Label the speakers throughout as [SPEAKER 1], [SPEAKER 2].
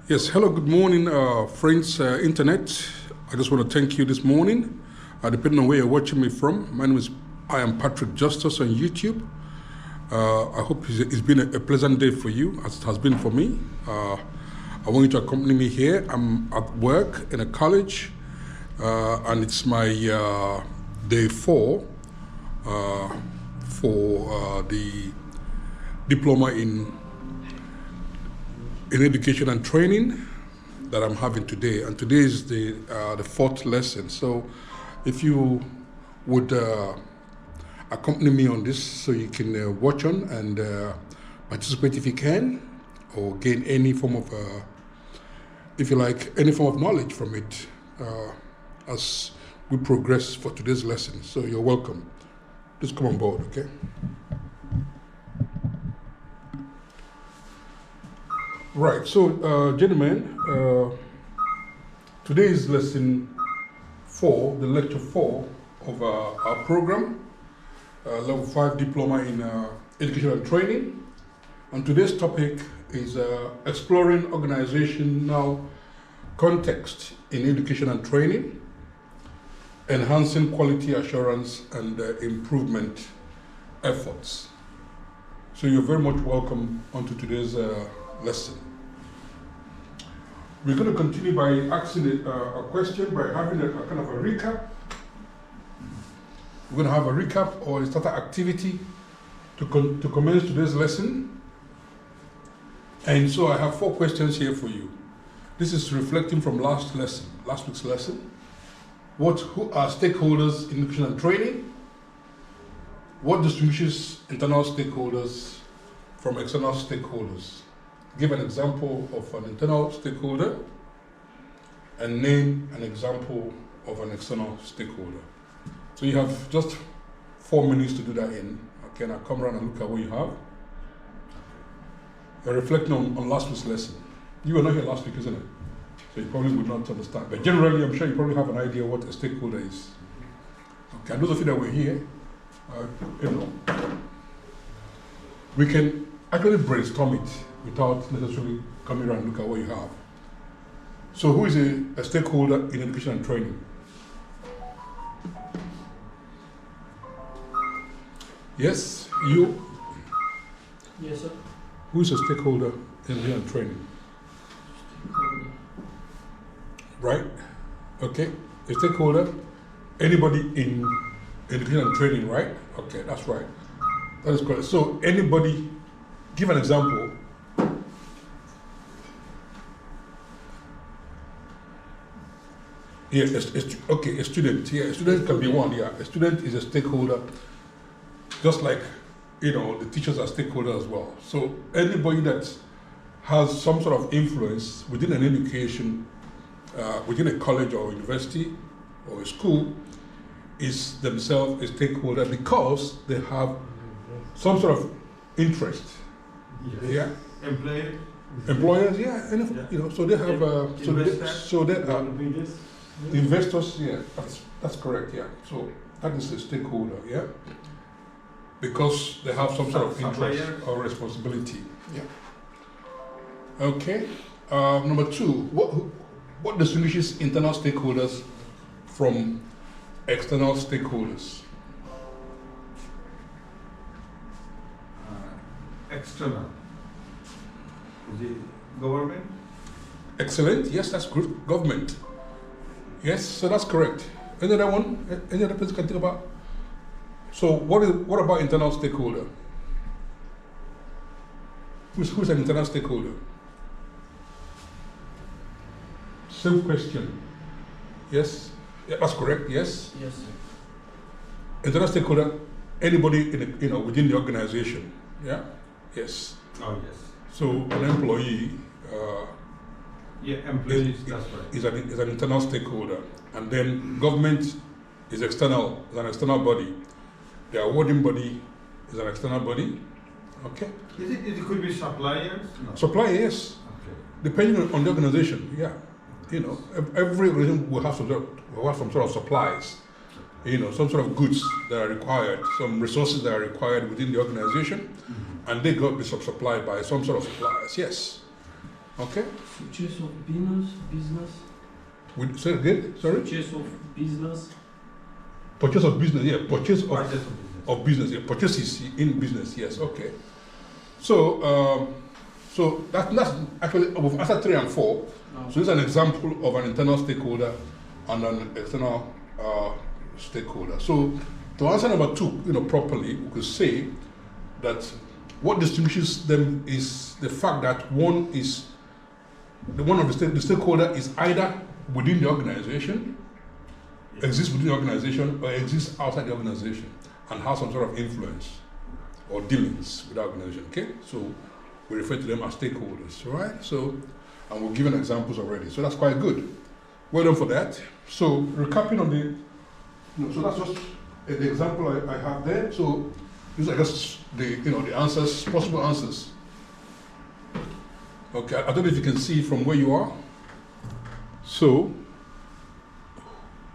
[SPEAKER 1] Yes, hello, good morning, friends, internet. I just want to thank you this morning, depending on where you're watching me from. I am Patrick Justice on YouTube. I hope it's been a pleasant day for you, as it has been for me. I want you to accompany me here. I'm at work in a college, and it's my day 4 for the Diploma in education and training that I'm having today, and today is the 4th lesson. So, if you would accompany me on this, so you can watch on and participate if you can, or gain any form of, if you like, any form of knowledge from it as we progress for today's lesson. So you're welcome. Just come on board, okay? Right, so gentlemen, today is lesson 4, the lecture 4 of our program, level 5 diploma in education and training. And today's topic is exploring organizational context in education and training, enhancing quality assurance and improvement efforts. So you're very much welcome onto today's lesson. We're going to continue by asking a question, by having a kind of a recap. We're going to have a recap or a starter activity to commence today's lesson. And so I have 4 questions here for you. This is reflecting from last week's lesson. Who are stakeholders in education and training? What distinguishes internal stakeholders from external stakeholders? Give an example of an internal stakeholder and name an example of an external stakeholder. So you have just 4 minutes to do that in. Okay, now come around and look at what you have. You're reflecting on last week's lesson. You were not here last week, isn't it? So you probably would not understand. But generally, I'm sure you probably have an idea what a stakeholder is. Okay, and those of you that were here, we can actually brainstorm it without necessarily coming around and look at what you have. So who is a stakeholder in education and training? Yes, you?
[SPEAKER 2] Yes, sir.
[SPEAKER 1] Who is a stakeholder in education and training? Right? Okay. A stakeholder, anybody in education and training, right? Okay, that's right. That is correct. So anybody, give an example. Yeah, okay, a student. Yeah, a student can be one. Yeah, a student is a stakeholder, just like, the teachers are stakeholders as well. So anybody that has some sort of influence within an education, within a college or university or a school, is themselves a stakeholder because they have some sort of interest. Yes. Yeah. Employers, yeah, and so they have so they are investors. Yeah, that's correct. Yeah, so that is a stakeholder. Yeah, because they have some sort of interest or responsibility. Yeah. Okay. Number 2, what distinguishes internal stakeholders from external stakeholders?
[SPEAKER 3] External. The government?
[SPEAKER 1] Excellent. Yes, that's good. Government. Yes, so that's correct. Any other one? Any other person can think about? So what about internal stakeholder? Who's an internal stakeholder? Same question. Yes? Yeah, that's correct. Yes?
[SPEAKER 2] Yes, sir.
[SPEAKER 1] Internal stakeholder, anybody within the organization. Yeah? Yes.
[SPEAKER 3] Oh, yes.
[SPEAKER 1] So an employee
[SPEAKER 3] employees, that's right.
[SPEAKER 1] is an internal stakeholder. And then government is an external body. The awarding body is an external body. Okay?
[SPEAKER 3] It could be suppliers? No.
[SPEAKER 1] Supplier, yes.
[SPEAKER 3] Okay.
[SPEAKER 1] Depending on the organization, yeah. Every organization will have some sort of supplies. Some sort of goods that are required, some resources that are required within the organization, and they got to be supplied by some sort of suppliers, yes. Okay?
[SPEAKER 2] Purchase of business.
[SPEAKER 1] Say it again, sorry?
[SPEAKER 2] Purchase of business.
[SPEAKER 1] Purchase of business, yeah, purchase of
[SPEAKER 3] Purchase of business.
[SPEAKER 1] business, yeah, purchase is in business, yes, okay. So, that's actually, we've answered 3 and 4. So this is an example of an internal stakeholder and an external stakeholder. So to answer number 2, properly, we could say that what distinguishes them is the fact that one of the stakeholder is either within the organization, exists within the organization, or exists outside the organization and has some sort of influence or dealings with the organization. Okay, so we refer to them as stakeholders, right? So, and we've given examples already, so that's quite good. Well done for that. So, recapping on so that's just the example I have there. So, these are just the answers, possible answers. Okay, I don't know if you can see from where you are. So,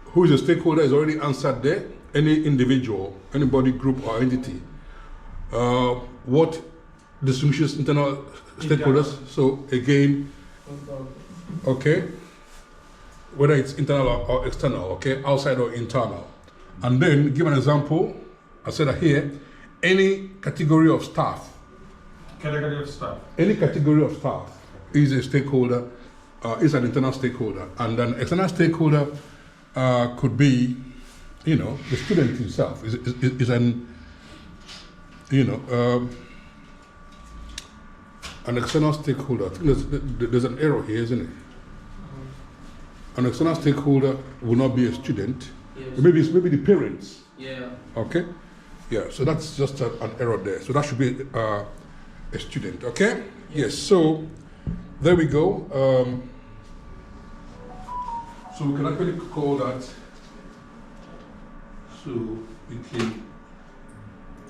[SPEAKER 1] who is a stakeholder is already answered there. Any individual, anybody, group, or entity. What distinguishes internal stakeholders? So again, okay, whether it's internal or external, okay, outside or internal. And then give an example. I said that here, any category of staff.
[SPEAKER 3] Category of staff.
[SPEAKER 1] Any category of staff is a stakeholder, is an internal stakeholder. And an external stakeholder could be, the student himself is an, an external stakeholder. I think there's an error here, isn't it? An external stakeholder will not be a student.
[SPEAKER 2] Yes.
[SPEAKER 1] Maybe the parents.
[SPEAKER 2] Yeah.
[SPEAKER 1] Okay? Yeah, so that's just an error there. So that should be a student, okay? Yes, so there we go. So we can actually call that, so we can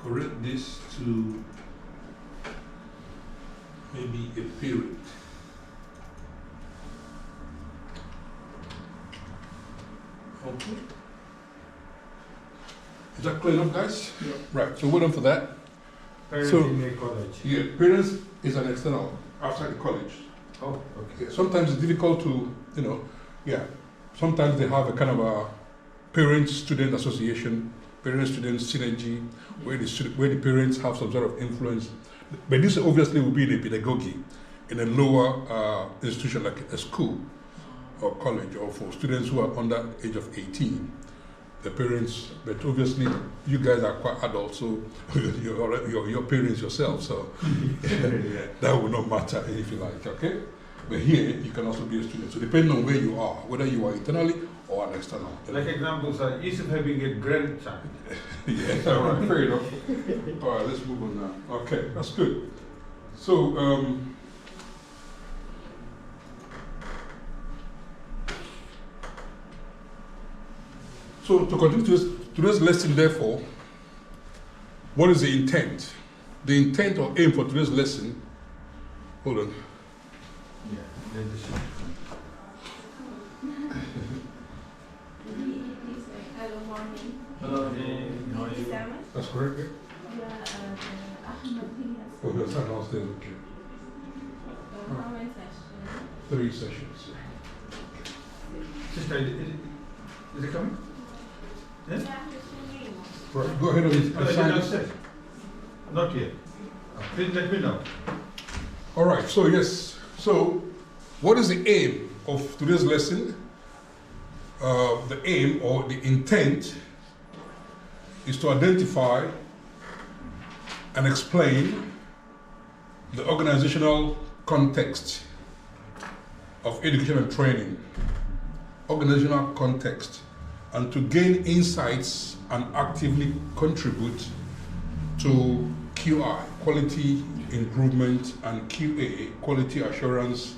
[SPEAKER 1] correct this to maybe a parent. Okay. Is that clear enough, guys?
[SPEAKER 2] Yeah.
[SPEAKER 1] Right, so well done for that.
[SPEAKER 3] Parents
[SPEAKER 1] So-
[SPEAKER 3] in a college.
[SPEAKER 1] Yeah, parents is an external, outside the college.
[SPEAKER 3] Oh, okay.
[SPEAKER 1] Okay. Sometimes it's difficult to, sometimes they have a kind of a parent-student association, parent-student synergy, where the parents have some sort of influence. But this obviously will be in a pedagogy, in a lower institution like a school or college, or for students who are under age of 18. The parents, but obviously you guys are quite adults, so you're parents yourself, so that will not matter if you like, okay? But here, you can also be a student. So depending on where you are, whether you are internally or an external.
[SPEAKER 3] Like examples are Yusuf having a grandchild.
[SPEAKER 1] Yeah, all right, fair enough. All right, let's move on now. Okay, that's good. So, so to continue today's lesson, therefore, what is the intent? The intent or aim for today's lesson, hold on.
[SPEAKER 3] Yeah,
[SPEAKER 4] Hello, morning.
[SPEAKER 1] That's correct, yeah? Oh, that's not downstairs, okay.
[SPEAKER 4] How many sessions?
[SPEAKER 1] 3 sessions.
[SPEAKER 3] Sister, is it coming? Yes?
[SPEAKER 1] Right, go ahead and
[SPEAKER 3] Oh, is it
[SPEAKER 1] assign.
[SPEAKER 3] downstairs? Not yet. Please let me know.
[SPEAKER 1] All right, so yes, so what is the aim of today's lesson? The aim or the intent is to identify and explain the organizational context of education and training, organizational context, and to gain insights and actively contribute to QI, quality improvement, and QA, quality assurance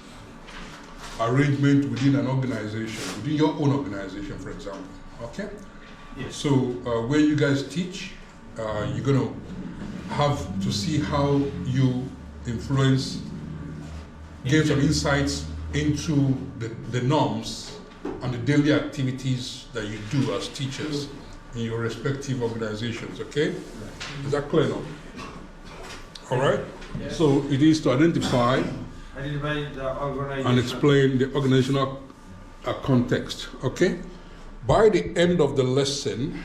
[SPEAKER 1] arrangement within an organization, within your own organization, for example. Okay?
[SPEAKER 3] Yes.
[SPEAKER 1] So where you guys teach, you're going to have to see how you influence, give some insights into the norms and the daily activities that you do as teachers in your respective organizations, okay? Is that clear now? All right?
[SPEAKER 2] Yeah.
[SPEAKER 1] So it is to identify
[SPEAKER 3] Identify the organization.
[SPEAKER 1] and explain the organizational context. Okay? By the end of the lesson,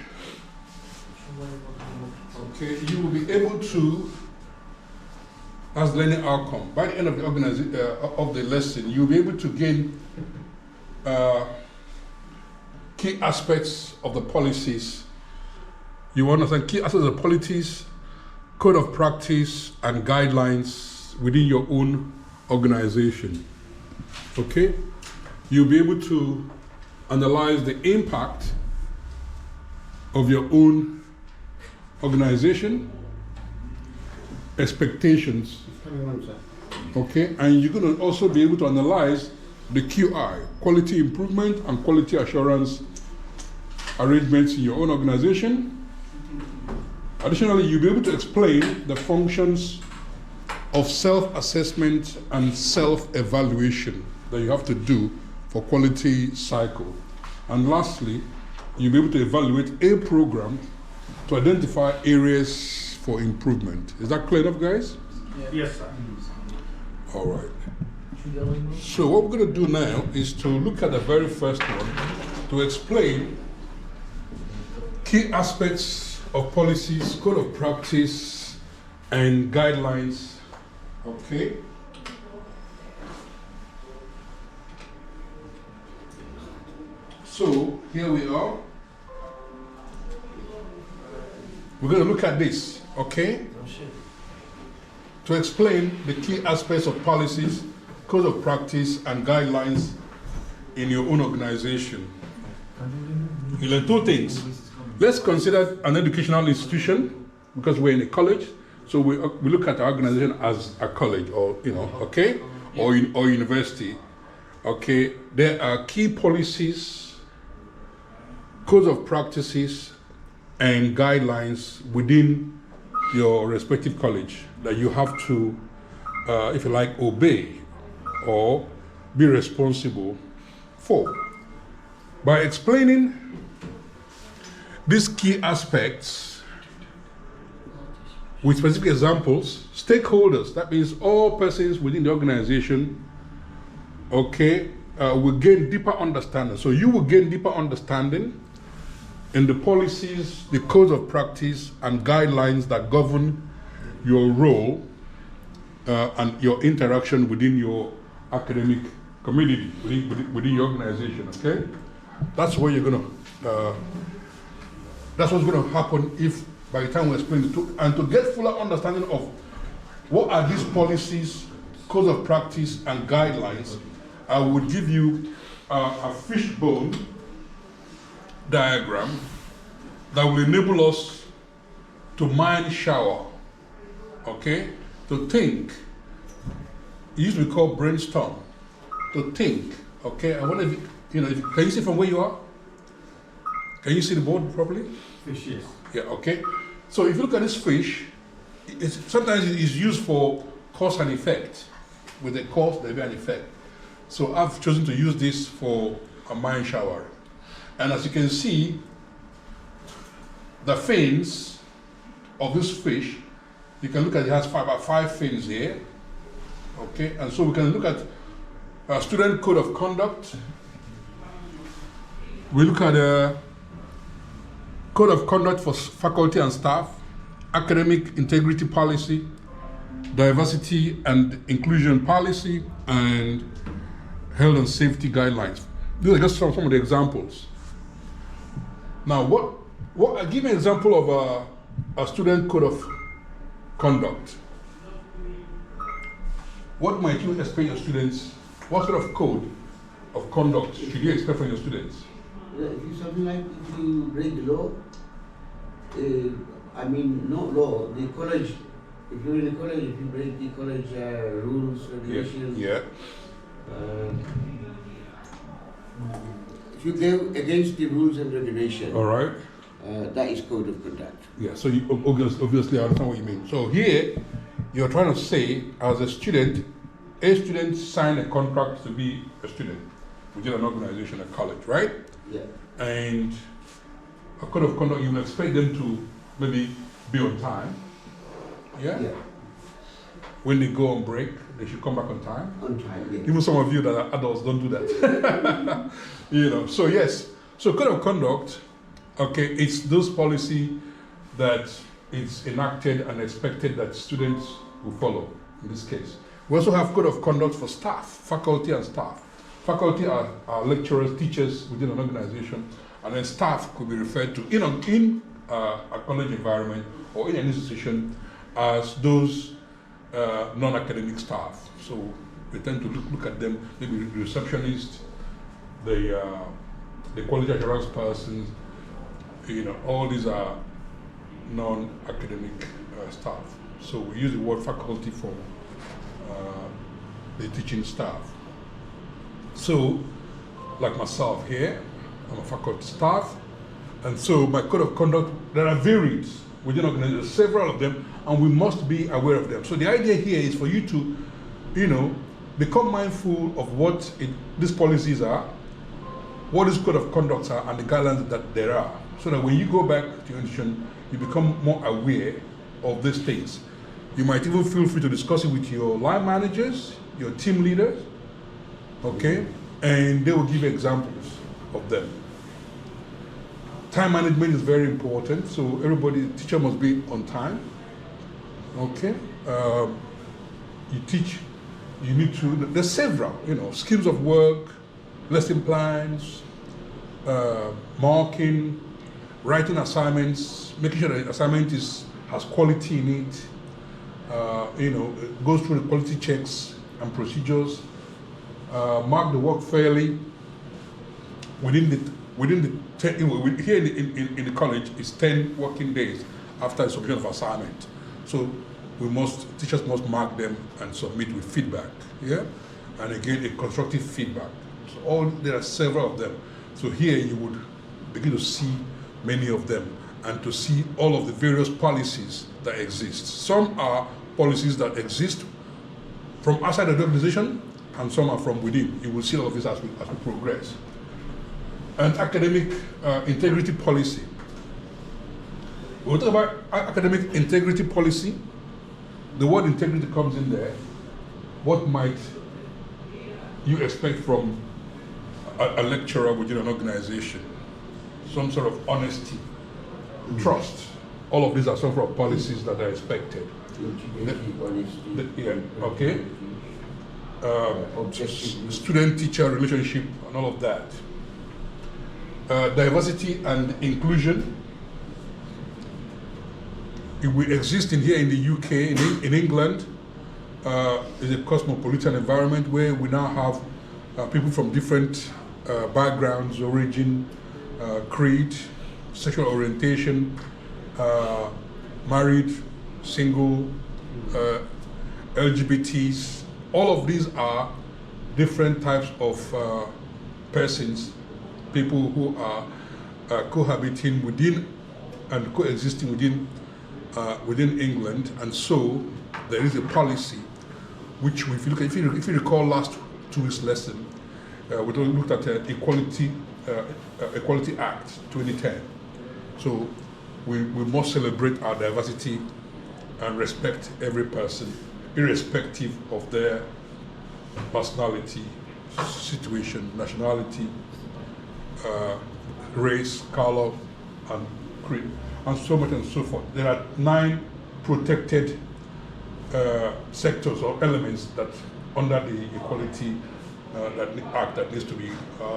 [SPEAKER 1] okay, you will be able to, as learning outcome, by the end of the lesson, you'll be able to gain key aspects of the policies. You understand key aspects of the policies, code of practice, and guidelines within your own organization. Okay? You'll be able to analyze the impact of your own organization, expectations. Okay? And you're going to also be able to analyze the QI, quality improvement and quality assurance arrangements in your own organization. Additionally, you'll be able to explain the functions of self-assessment and self-evaluation that you have to do for quality cycle. And lastly, you'll be able to evaluate a program to identify areas for improvement. Is that clear enough, guys?
[SPEAKER 3] Yes, sir.
[SPEAKER 1] All right. So what we're going to do now is to look at the very first one to explain key aspects of policies, code of practice, and guidelines. Okay? So here we are. We're going to look at this, okay? To explain the key aspects of policies, code of practice, and guidelines in your own organization. You learn two things. Let's consider an educational institution, because we're in a college, so we look at our organization as a college, or okay, or university. Okay, there are key policies, codes of practices, and guidelines within your respective college that you have to, if you like, obey or be responsible for. By explaining these key aspects with specific examples, stakeholders, that means all persons within the organization, okay, will gain deeper understanding. So you will gain deeper understanding in the policies, the codes of practice, and guidelines that govern your role and your interaction within your academic community, within your organization, okay? That's where you're gonna, that's what's gonna happen if by the time we explain it, and to get fuller understanding of what are these policies, codes of practice, and guidelines, I would give you a fishbone diagram that will enable us to mind shower, okay? To think. It used to be called brainstorm. To think, okay? I wonder if can you see from where you are? Can you see the board properly?
[SPEAKER 3] Fish, yes.
[SPEAKER 1] Yeah, okay. So if you look at this fish, sometimes it is used for cause and effect. With a cause, there will be an effect. So I've chosen to use this for a mind shower. And as you can see, the fins of this fish, you can look at it has about 5 fins here. Okay, and so we can look at a student code of conduct. We look at a code of conduct for faculty and staff, academic integrity policy, diversity and inclusion policy, and health and safety guidelines. These are just some of the examples. Now, I'll give you an example of a student code of conduct. What might you expect your students, what sort of code of conduct should you expect from your students?
[SPEAKER 5] Something like if you break the law, not law, the college, if you're in the college, if you break the college rules, regulations,
[SPEAKER 1] Yeah.
[SPEAKER 5] If you go against the rules and regulations,
[SPEAKER 1] All right.
[SPEAKER 5] that is code of conduct.
[SPEAKER 1] Yeah, so you obviously I understand what you mean. So here, you're trying to say, as a student signed a contract to be a student within an organization, a college, right?
[SPEAKER 5] Yeah.
[SPEAKER 1] And a code of conduct, you will expect them to maybe be on time. Yeah?
[SPEAKER 5] Yeah.
[SPEAKER 1] when they go on break, they should come back on time.
[SPEAKER 5] On time, yeah.
[SPEAKER 1] Even some of you that are adults don't do that. You know, so yes. So code of conduct, okay, it's those policy that it's enacted and expected that students will follow, in this case. We also have code of conduct for staff, faculty and staff. Faculty are lecturers, teachers within an organization, and then staff could be referred to in a college environment or in an institution as those non-academic staff. So we tend to look at them, maybe the receptionist, the quality assurance persons, you know, all these are non-academic staff. So we use the word faculty for the teaching staff. So, like myself here, I'm a faculty staff, and so my code of conduct, there are varied within organizations, several of them, and we must be aware of them. So the idea here is for you to, you know, become mindful of what these policies are, what these code of conducts are, and the guidelines that there are, so that when you go back to your institution, you become more aware of these things. You might even feel free to discuss it with your line managers, your team leaders, okay? And they will give you examples of them. Time management is very important, so everybody, the teacher must be on time, okay? You teach, you need to, there's several, you know, schemes of work, lesson plans, marking, writing assignments, making sure that the assignment has quality in it, you know, it goes through the quality checks and procedures, mark the work fairly within the 10, here in the college it's 10 working days after the submission of assignment. So teachers must mark them and submit with feedback, yeah? And again, a constructive feedback. So there are several of them. So here you would begin to see many of them and to see all of the various policies that exist. Some are policies that exist from outside the organization, and some are from within. You will see all of this as we progress. And academic integrity policy. When we talk about academic integrity policy, the word integrity comes in there. What might you expect from a lecturer within an organization? Some sort of honesty, trust. All of these are some sort of policies that are expected. Yeah, okay. Student-teacher relationship and all of that. Diversity and inclusion. It will exist here in the UK, in England. Is a cosmopolitan environment where we now have people from different backgrounds, origin, creed, sexual orientation, married, single, LGBTs. All of these are different types of persons, people who are cohabiting within and coexisting within England, and so there is a policy which, if you recall last 2 weeks' lesson, we looked at Equality Act 2010. So we must celebrate our diversity and respect every person, irrespective of their personality, situation, nationality, race, color, and creed, and so much and so forth. There are 9 protected sectors or elements that under the Equality Act that needs to be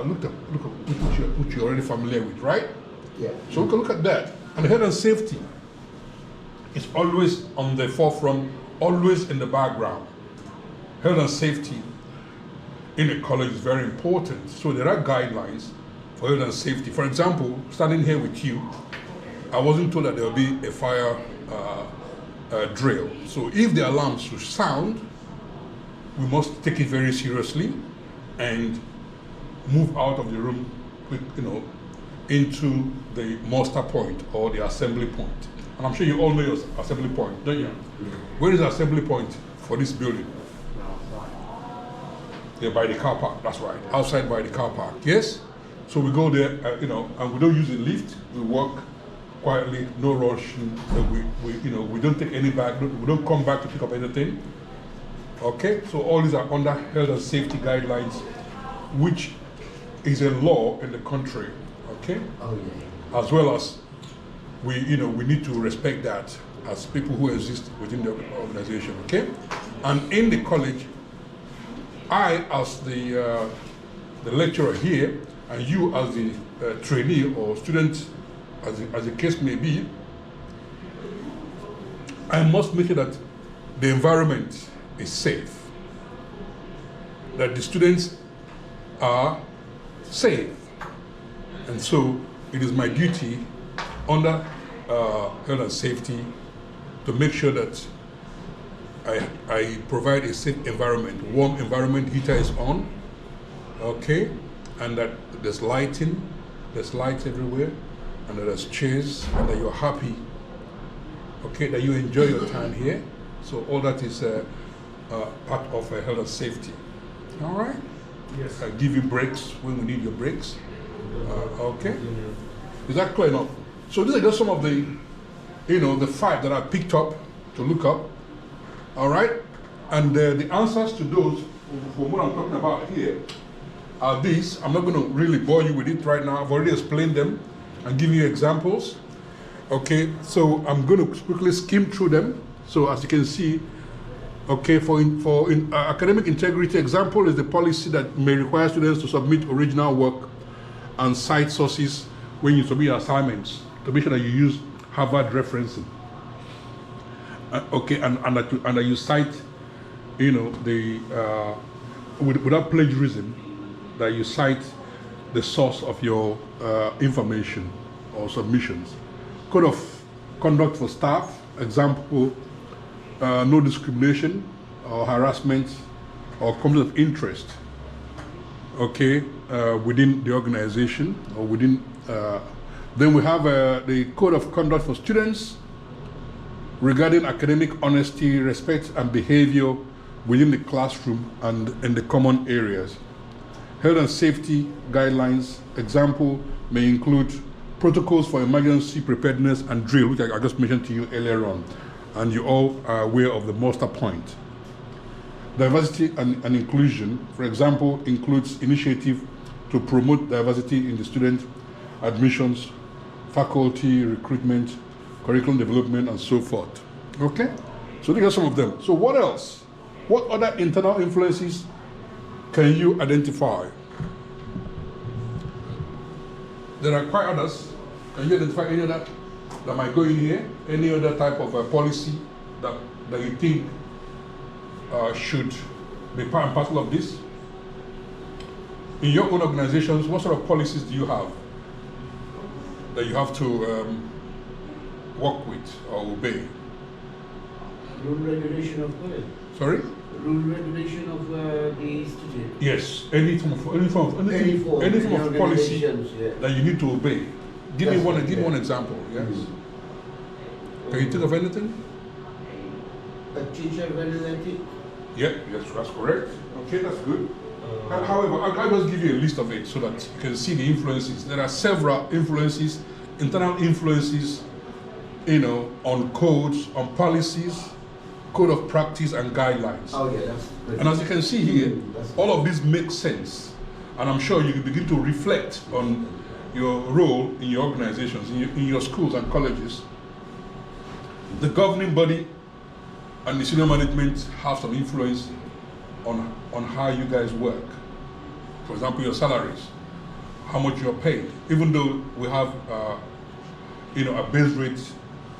[SPEAKER 1] looked at, which you're already familiar with, right?
[SPEAKER 5] Yeah.
[SPEAKER 1] So we can look at that. And health and safety is always on the forefront, always in the background. Health and safety in a college is very important. So there are guidelines for health and safety. For example, standing here with you, I wasn't told that there will be a fire drill. So if the alarms should sound, we must take it very seriously and move out of the room, into the muster point or the assembly point. And I'm sure you all know your assembly point, don't you? Where is the assembly point for this building? Yeah, by the car park, that's right. Outside by the car park, yes? So we go there, and we don't use a lift. We walk quietly, no rush. We don't take any bag. We don't come back to pick up anything. Okay, so all these are under health and safety guidelines, which is a law in the country. Okay,
[SPEAKER 5] Oh, yeah.
[SPEAKER 1] as well as we need to respect that as people who exist within the organization. Okay, and in the college, I as the lecturer here, and you as the trainee or student, as the case may be, I must make sure that the environment is safe, that the students are safe. And so it is my duty under health and safety to make sure that I provide a safe environment, warm environment, heater is on, okay, and that there's lights everywhere, and that there's chairs, and that you're happy, okay, that you enjoy your time here. So all that is part of health and safety. All right?
[SPEAKER 3] Yes.
[SPEAKER 1] I give you breaks when we need your breaks. Okay? Is that clear enough? So these are just some of the, the 5 that I picked up to look up. All right? And the answers to those, from what I'm talking about here, are these. I'm not going to really bore you with it right now. I've already explained them and given you examples. Okay? So I'm going to quickly skim through them. So as you can see, okay, for academic integrity, example is the policy that may require students to submit original work and cite sources when you submit assignments to make sure that you use Harvard referencing. Okay, and that you cite, without plagiarism, that you cite the source of your information or submissions. Code of conduct for staff, example, no discrimination or harassment or conflict of interest, okay, within the organization or within. Then we have the code of conduct for students regarding academic honesty, respect, and behavior within the classroom and in the common areas. Health and safety guidelines, example, may include protocols for emergency preparedness and drill, which I just mentioned to you earlier on. And you all are aware of the muster point. Diversity and inclusion, for example, includes initiative to promote diversity in the student admissions, faculty recruitment, curriculum development, and so forth. Okay? So these are some of them. So what else? What other internal influences can you identify? There are quite others. Can you identify any other that might go in here? Any other type of policy that you think should be part and parcel of this? In your own organizations, what sort of policies do you have that you have to work with or obey?
[SPEAKER 5] Rule regulation of college.
[SPEAKER 1] Sorry?
[SPEAKER 5] Rule regulation of the institute.
[SPEAKER 1] Yes, any form of policy that you need to obey. Give me one example. Yes. Can you think of anything?
[SPEAKER 5] A teacher evaluated.
[SPEAKER 1] Yeah, yes, that's correct. Okay, that's good. However, I'll just give you a list of it so that you can see the influences. There are several influences, internal influences, on codes, on policies, code of practice, and guidelines.
[SPEAKER 5] Oh yeah, that's good.
[SPEAKER 1] And as you can see here, all of these make sense. And I'm sure you can begin to reflect on your role in your organizations, in your schools and colleges. The governing body and the senior management have some influence on how you guys work. For example, your salaries, how much you're paid. Even though we have, a base rate,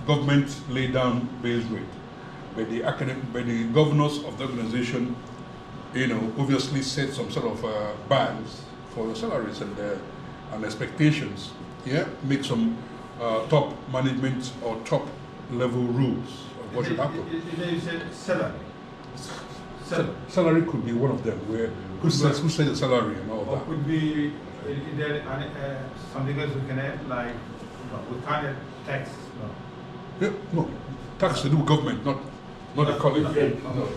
[SPEAKER 1] government laid down base rate, but the governors of the organization, obviously set some sort of bands for your salaries and expectations. Yeah, make some top management or top level rules of what should happen.
[SPEAKER 3] You said salary.
[SPEAKER 1] Salary could be one of them. Who says the salary and all
[SPEAKER 3] Or
[SPEAKER 1] that?
[SPEAKER 3] could be, is there something else we can add, like, we can't add tax, no.
[SPEAKER 1] Yeah, no, tax to do with government, not the college. No.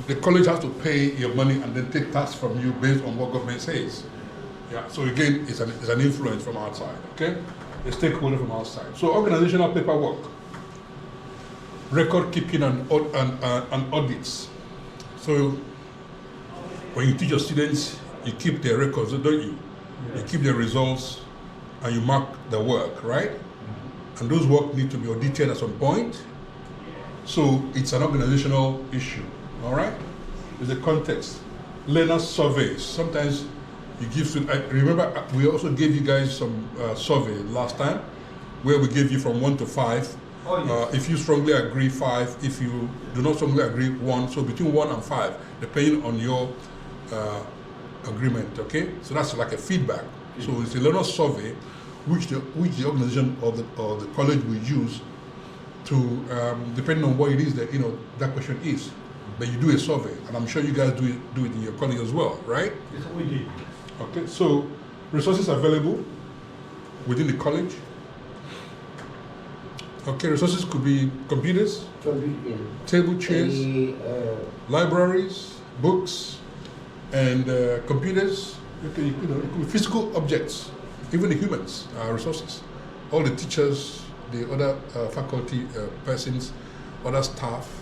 [SPEAKER 1] The college has to pay your money and then take tax from you based on what government says. Yeah. So again, it's an influence from outside. Okay, a stakeholder from outside. So organizational paperwork, record keeping and audits. So when you teach your students, you keep their records, don't you? You keep their results and you mark the work, right? And those work need to be audited at some point. So it's an organizational issue, all right? There's a context. Learner surveys. Sometimes you give students, I remember we also gave you guys some survey last time where we gave you from 1 to 5.
[SPEAKER 3] Oh, yes.
[SPEAKER 1] If you strongly agree, 5. If you do not strongly agree, 1. So between 1 and 5, depending on your agreement, okay? So that's like a feedback. So it's a learner survey which the organization or the college will use to, depending on what it is that, that question is. But you do a survey, and I'm sure you guys do it in your college as well, right?
[SPEAKER 3] Yes, we did.
[SPEAKER 1] Okay, so resources available within the college. Okay, resources could be computers, table chairs, libraries, books, and computers. Okay, it could be physical objects, even the humans are resources. All the teachers, the other faculty persons, other staff,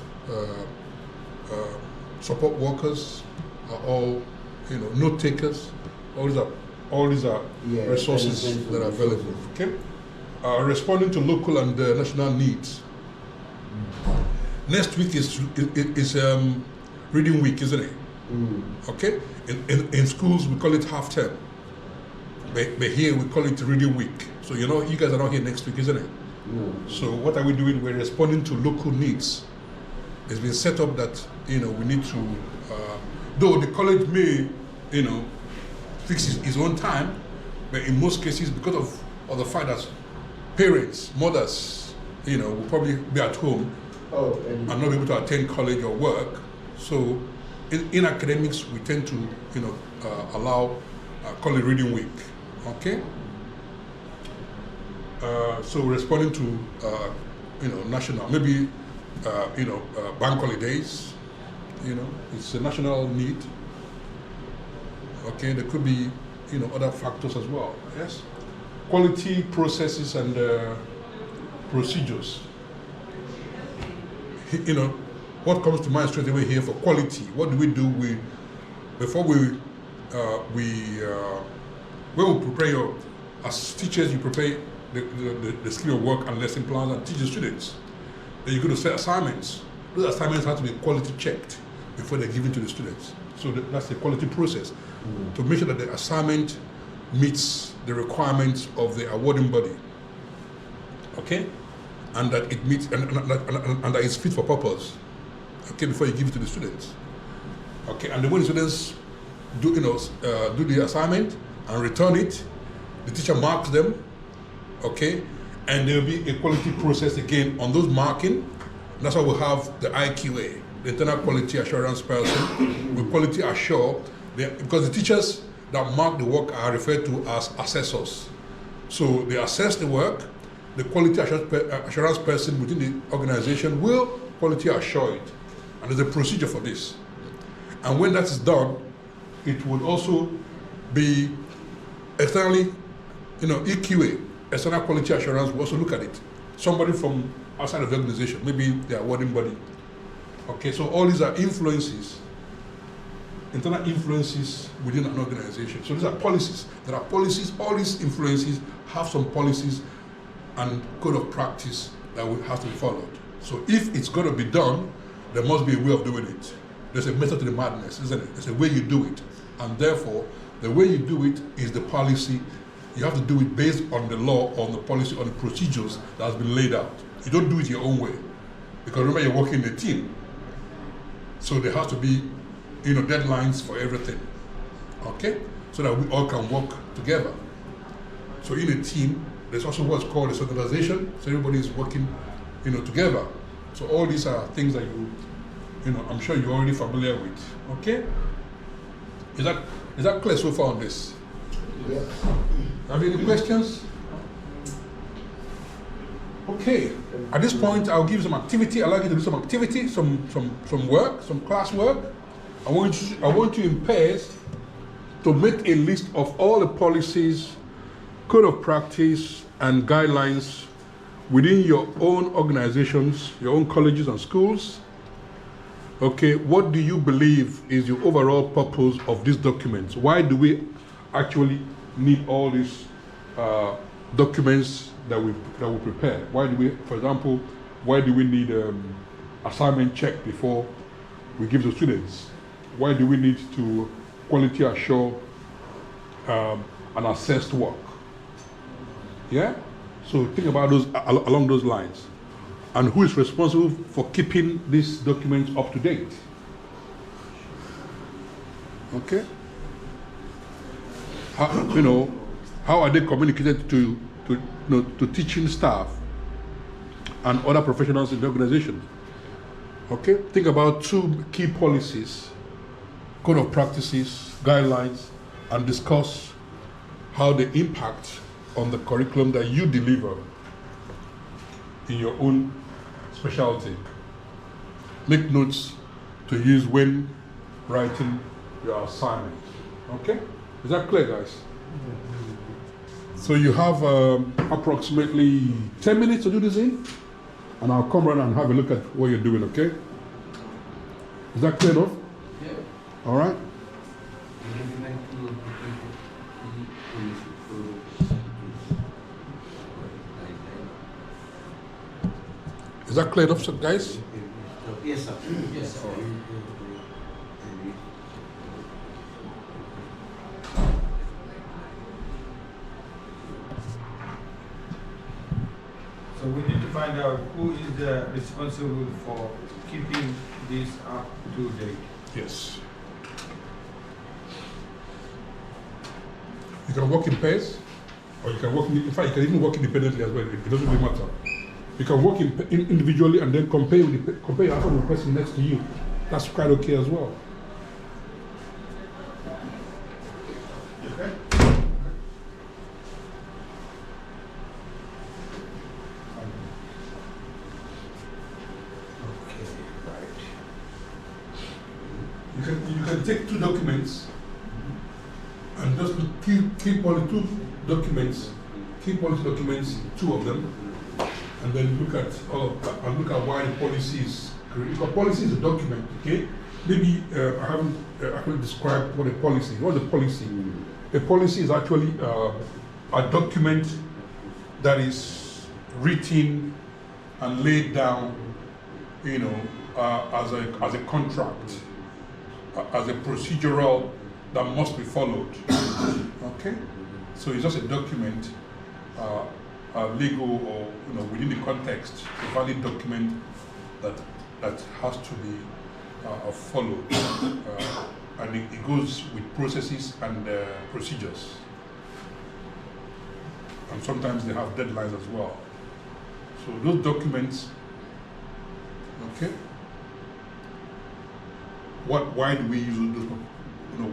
[SPEAKER 1] support workers are all, note takers. All these are resources that are available. Okay, responding to local and national needs. Next week is reading week, isn't it? Okay, in schools we call it half term, but here we call it reading week. So you guys are not here next week, isn't it? So what are we doing? We're responding to local needs. It's been set up that we need to, though the college may fix his own time, but in most cases because of the fact that parents, mothers, will probably be at home and not be able to attend college or work. So in academics we tend to allow college reading week. Okay. So responding to national, maybe bank holidays, it's a national need. Okay, there could be other factors as well. Yes, quality processes and procedures. What comes to mind straight away here for quality? What do we do before when we prepare as teachers, you prepare the schedule of work and lesson plans and teach the students. Then you're going to set assignments. Those assignments have to be quality checked before they're given to the students. So that's the quality process to make sure that the assignment meets the requirements of the awarding body. Okay, and that it meets and that it's fit for purpose. Okay, before you give it to the students. Okay, and then when the students do the assignment and return it, the teacher marks them. Okay, and there will be a quality process again on those marking. That's why we have the IQA, the internal quality assurance person. We quality assure because the teachers that mark the work are referred to as assessors. So they assess the work. The quality assurance person within the organization will quality assure it, and there's a procedure for this. And when that is done, it would also be externally, EQA, external quality assurance will also look at it. Somebody from outside of the organization, maybe the awarding body. Okay, so all these are influences, internal influences within an organization. So these are policies. There are policies, all these influences have some policies and code of practice that will have to be followed. So if it's going to be done, there must be a way of doing it. There's a method to the madness, isn't it? There's a way you do it. And therefore, the way you do it is the policy. You have to do it based on the law, on the policy, on the procedures that has been laid out. You don't do it your own way. Because remember, you're working in a team. So there has to be, deadlines for everything. Okay? So that we all can work together. So in a team, there's also what's called a standardization. So everybody is working, together. So all these are things that I'm sure you're already familiar with. Okay? Is that clear so far on this?
[SPEAKER 5] Yes.
[SPEAKER 1] Have you any questions? Okay. At this point, I'll give you some activity. I'd like you to do some activity, some work, some class work. I want you in pairs to make a list of all the policies, code of practice, and guidelines within your own organizations, your own colleges and schools. Okay, what do you believe is the overall purpose of these documents? Why do we actually need all these documents that we prepare? Why do we, for example, why do we need assignment check before we give to students? Why do we need to quality assure an assessed work? Yeah? So think about those along those lines. And who is responsible for keeping these documents up to date? Okay? How are they communicated to teaching staff and other professionals in the organization? Okay? Think about 2 key policies, code of practices, guidelines, and discuss how they impact on the curriculum that you deliver in your own specialty. Make notes to use when writing your assignment. Okay? Is that clear, guys? So you have approximately 10 minutes to do this in, and I'll come around and have a look at what you're doing, okay? Is that clear enough?
[SPEAKER 2] Yeah.
[SPEAKER 1] All right? Is that clear enough, guys?
[SPEAKER 5] Yes, sir.
[SPEAKER 2] Yes, sir.
[SPEAKER 3] So we need to find out who is responsible for keeping this up to date.
[SPEAKER 1] Yes. You can work in pairs, or you can work in fact, you can even work independently as well. It doesn't really matter. You can work individually and then compare your answer with the person next to you. That's quite okay as well. Okay. You can take 2 documents and just keep only 2 documents, keep policy documents, 2 of them, and then look at all of that and look at why the policy is created. Because policy is a document, okay? Maybe I haven't actually described what a policy is. What is a policy? A policy is actually a document that is written and laid down, as a contract, as a procedural that must be followed. Okay? So it's just a document, legal or within the context, a valid document that has to be followed, and it goes with processes and procedures, and sometimes they have deadlines as well. So those documents, okay. Why do we use those?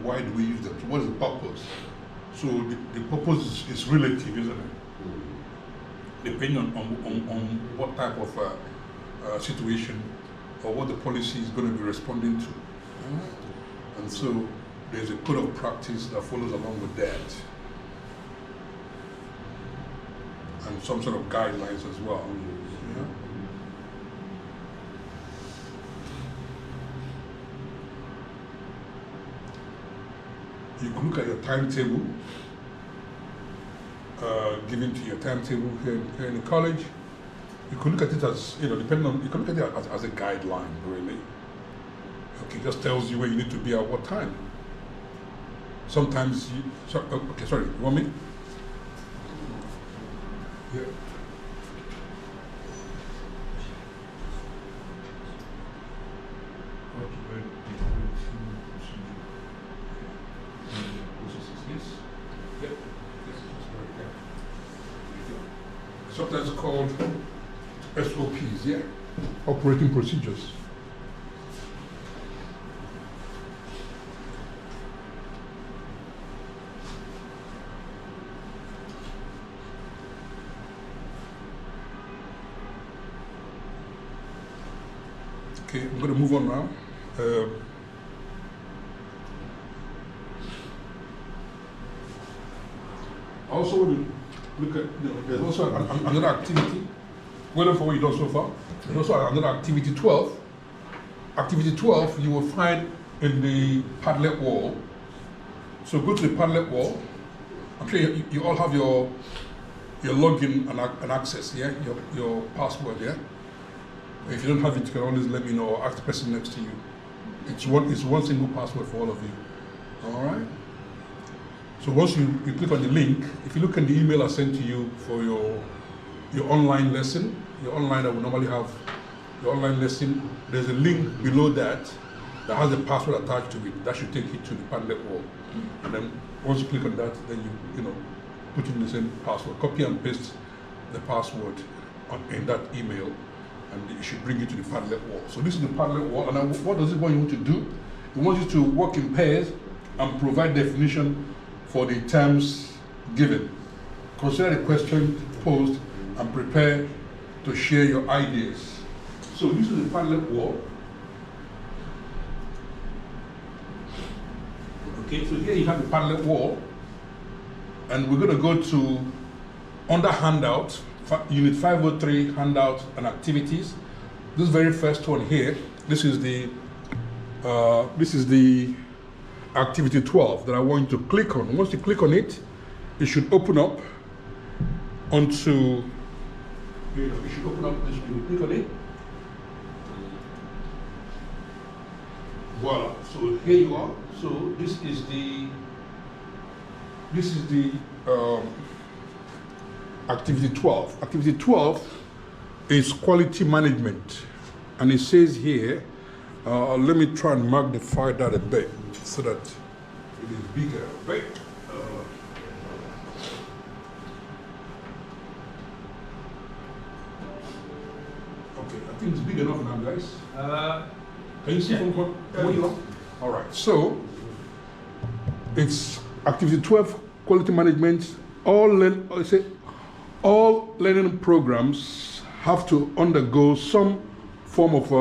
[SPEAKER 1] Why do we use them? So what is the purpose? So the purpose is relative, isn't it? Depending on what type of situation or what the policy is going to be responding to. And so there's a code of practice that follows along with that. And some sort of guidelines as well. Yeah? You can look at your timetable, given to your timetable here in the college. You can look at it as, you can look at it as a guideline, really. Okay, it just tells you where you need to be at what time. Sometimes you, want me? Yeah. Sometimes called SOPs, yeah, operating procedures. Okay, I'm going to move on now. Also, when you look at, there's also another activity, well for what you've done so far. There's also another activity 12, activity 12 you will find in the Padlet wall. So go to the Padlet wall. I'm sure you all have your login and access, yeah? Your password, yeah? If you don't have it, you can always let me know or ask the person next to you. It's one single password for all of you. All right? So once you click on the link, if you look at the email I sent to you for your online lesson, your online that will normally have your online lesson, there's a link below that has a password attached to it. That should take you to the Padlet wall. And then once you click on that, then you put in the same password, copy and paste the password in that email, and it should bring you to the Padlet wall. So this is the Padlet wall, and now what does it want you to do? It wants you to work in pairs and provide definition for the terms given. Consider the question posed and prepare to share your ideas. So this is the Padlet wall. Okay, so here you have the Padlet wall, and we're going to go to under handout, unit 503, handouts and activities. This very first one here, this is the activity 12 that I want you to click on. Once you click on it, it should open up onto, it should open up, you click on it. Voila, so here you are. So this is the activity 12. Activity 12 is quality management, and it says here, let me try and magnify that a bit so that it is bigger a bit. Okay, I think it's big enough now, guys. Can you see from where you are? All right, so it's activity 12, quality management. All learning programs have to undergo some form of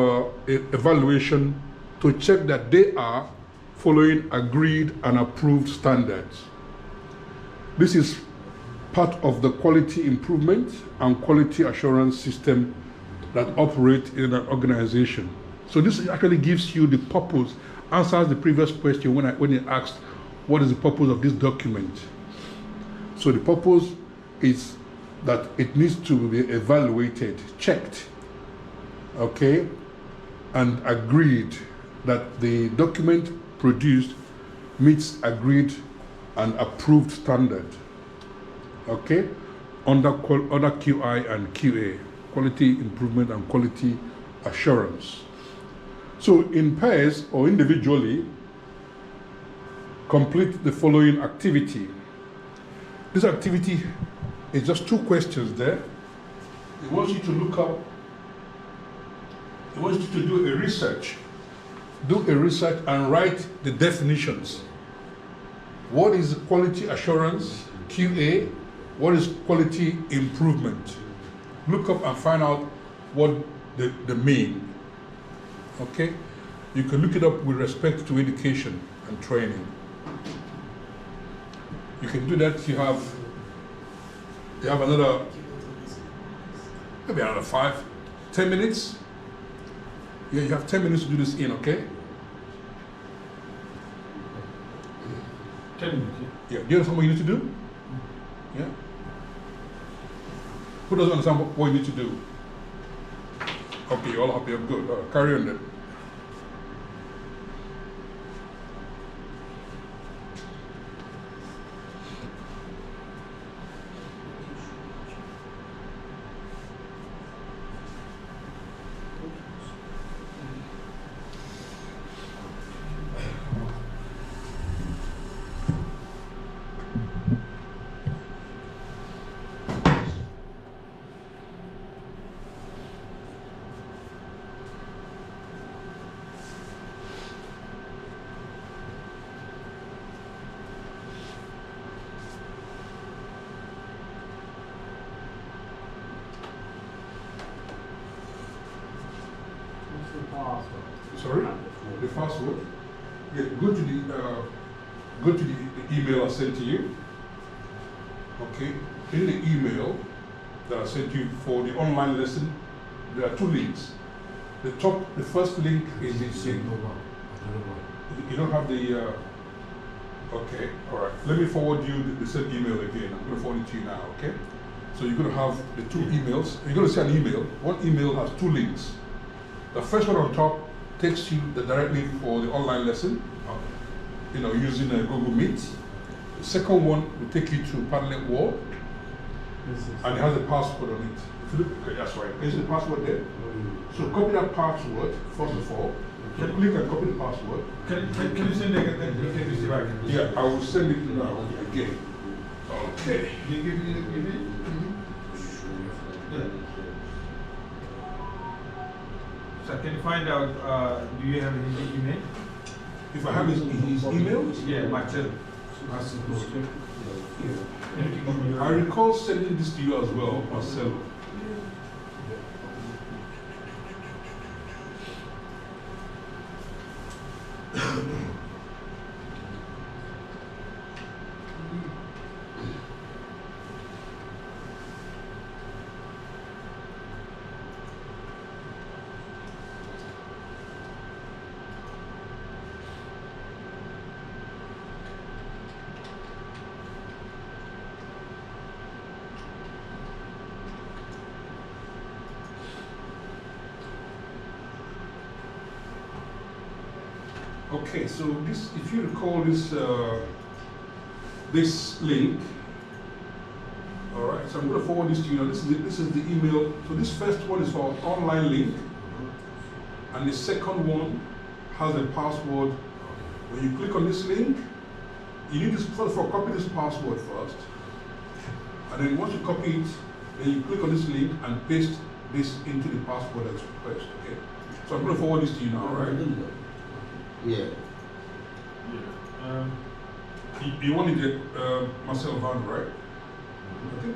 [SPEAKER 1] evaluation to check that they are following agreed and approved standards. This is part of the quality improvement and quality assurance system that operate in an organization. So this actually gives you the purpose, answers the previous question when you asked, what is the purpose of this document? So the purpose is that it needs to be evaluated, checked, okay, and agreed that the document produced meets agreed and approved standard, okay, under QI and QA, quality improvement and quality assurance. So in pairs or individually, complete the following activity. This activity is just 2 questions there. It wants you to look up, it wants you to do a research and write the definitions. What is quality assurance, QA? What is quality improvement? Look up and find out what they mean. Okay? You can look it up with respect to education and training. You can do that. You have another, maybe another 5-10 minutes. Yeah, you have 10 minutes to do this in, okay?
[SPEAKER 3] 10 minutes.
[SPEAKER 1] Yeah. Do you understand what you need to do? Yeah? Who doesn't understand what you need to do? Okay, you're all happy, you're good. Carry on then. Sorry? The password? Yeah, go to the email I sent to you. Okay. In the email that I sent you for the online lesson, there are 2 links. the first link is the same. You don't have the, okay, all right. Let me forward you the same email again. I'm going to forward it to you now, okay? So you're going to have the two emails. You're going to see an email. One email has two links. The first one on top takes you the direct link for the online lesson, you know, using Google Meet. The second one will take you to Padlet Wall, and it has a password on it. If you look, okay, that's right. Is the password there? So copy that password first of all. Click and copy the password.
[SPEAKER 3] Can you send the right?
[SPEAKER 1] Yeah, I will send it now again. Okay.
[SPEAKER 3] You give me? Yeah. So can you find out, do you have his email?
[SPEAKER 1] If I have his email?
[SPEAKER 3] Yeah, Marcel.
[SPEAKER 1] I recall sending this to you as well, Marcelo. Okay, so this, if you recall this, this link, all right. So I'm going to forward this to you. Now, this is the email. So this first one is for online link, and the second one has a password. When you click on this link, you need to first of all copy this password first, and then once you copy it, then you click on this link and paste this into the password that's requested. Okay. So I'm going to forward this to you now, all right?
[SPEAKER 5] Yeah.
[SPEAKER 1] You wanted the Marcel Van, right?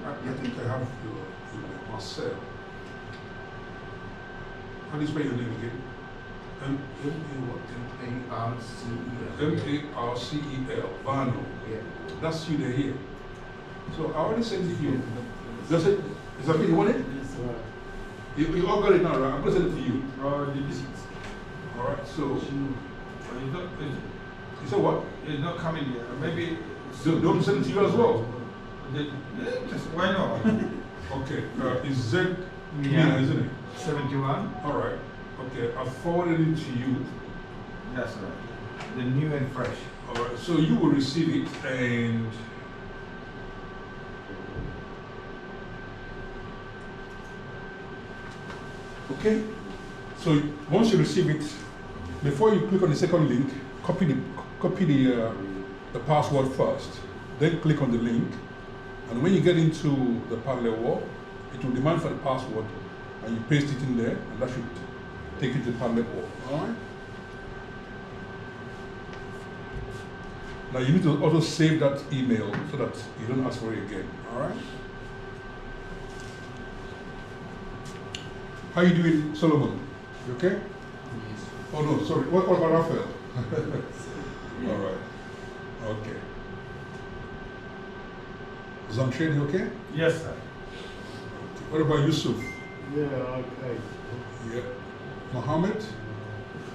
[SPEAKER 1] I think I have your Marcel. How do you spell your name again? M-A-R-C-E-L. Vano.
[SPEAKER 5] Yeah.
[SPEAKER 1] That's you there here. So I already sent it to you. Does it? Is that what you want it? You all got it now, right? I'm going to send it to you. All right. So. You said what?
[SPEAKER 3] It's not coming yet. Maybe.
[SPEAKER 1] Do you want me to send it to you as well?
[SPEAKER 3] Just why not?
[SPEAKER 1] Okay. It's Z Mia, isn't it?
[SPEAKER 3] 71.
[SPEAKER 1] All right. Okay. I forwarded it to you.
[SPEAKER 3] That's right. The new and fresh.
[SPEAKER 1] All right. So you will receive it, and okay. So once you receive it, before you click on the second link, copy the password first. Then click on the link, and when you get into the parallel wall, it will demand for the password, and you paste it in there, and that should take you to the parallel wall. All right. Now you need to also save that email so that you don't ask for it again. All right. How you doing, Solomon? You okay?
[SPEAKER 2] Yes.
[SPEAKER 1] Oh no, sorry. What about Raphael? All right. Okay. Zamshed, you okay?
[SPEAKER 3] Yes, sir.
[SPEAKER 1] Okay. What about Yusuf?
[SPEAKER 2] Yeah, okay.
[SPEAKER 1] Yeah. Mohammed?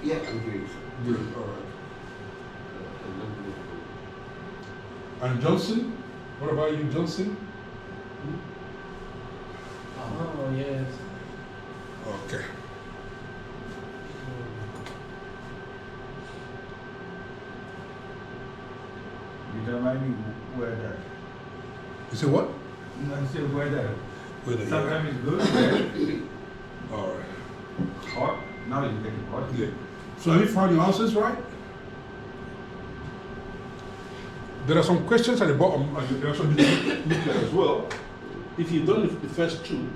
[SPEAKER 5] Yeah, I'm great.
[SPEAKER 1] Good. All right. And Johnson? What about you, Johnson?
[SPEAKER 2] Oh, yes.
[SPEAKER 1] Okay.
[SPEAKER 3] You don't mind me weather.
[SPEAKER 1] You say what?
[SPEAKER 3] No, I said weather.
[SPEAKER 1] Whether you
[SPEAKER 3] Sometimes it's good, bad,
[SPEAKER 1] all right.
[SPEAKER 3] hot. Now it's getting hot.
[SPEAKER 1] Yeah. So have you found your answers right? There are some questions at the bottom, and you also need to look at as well. If you've done the first two,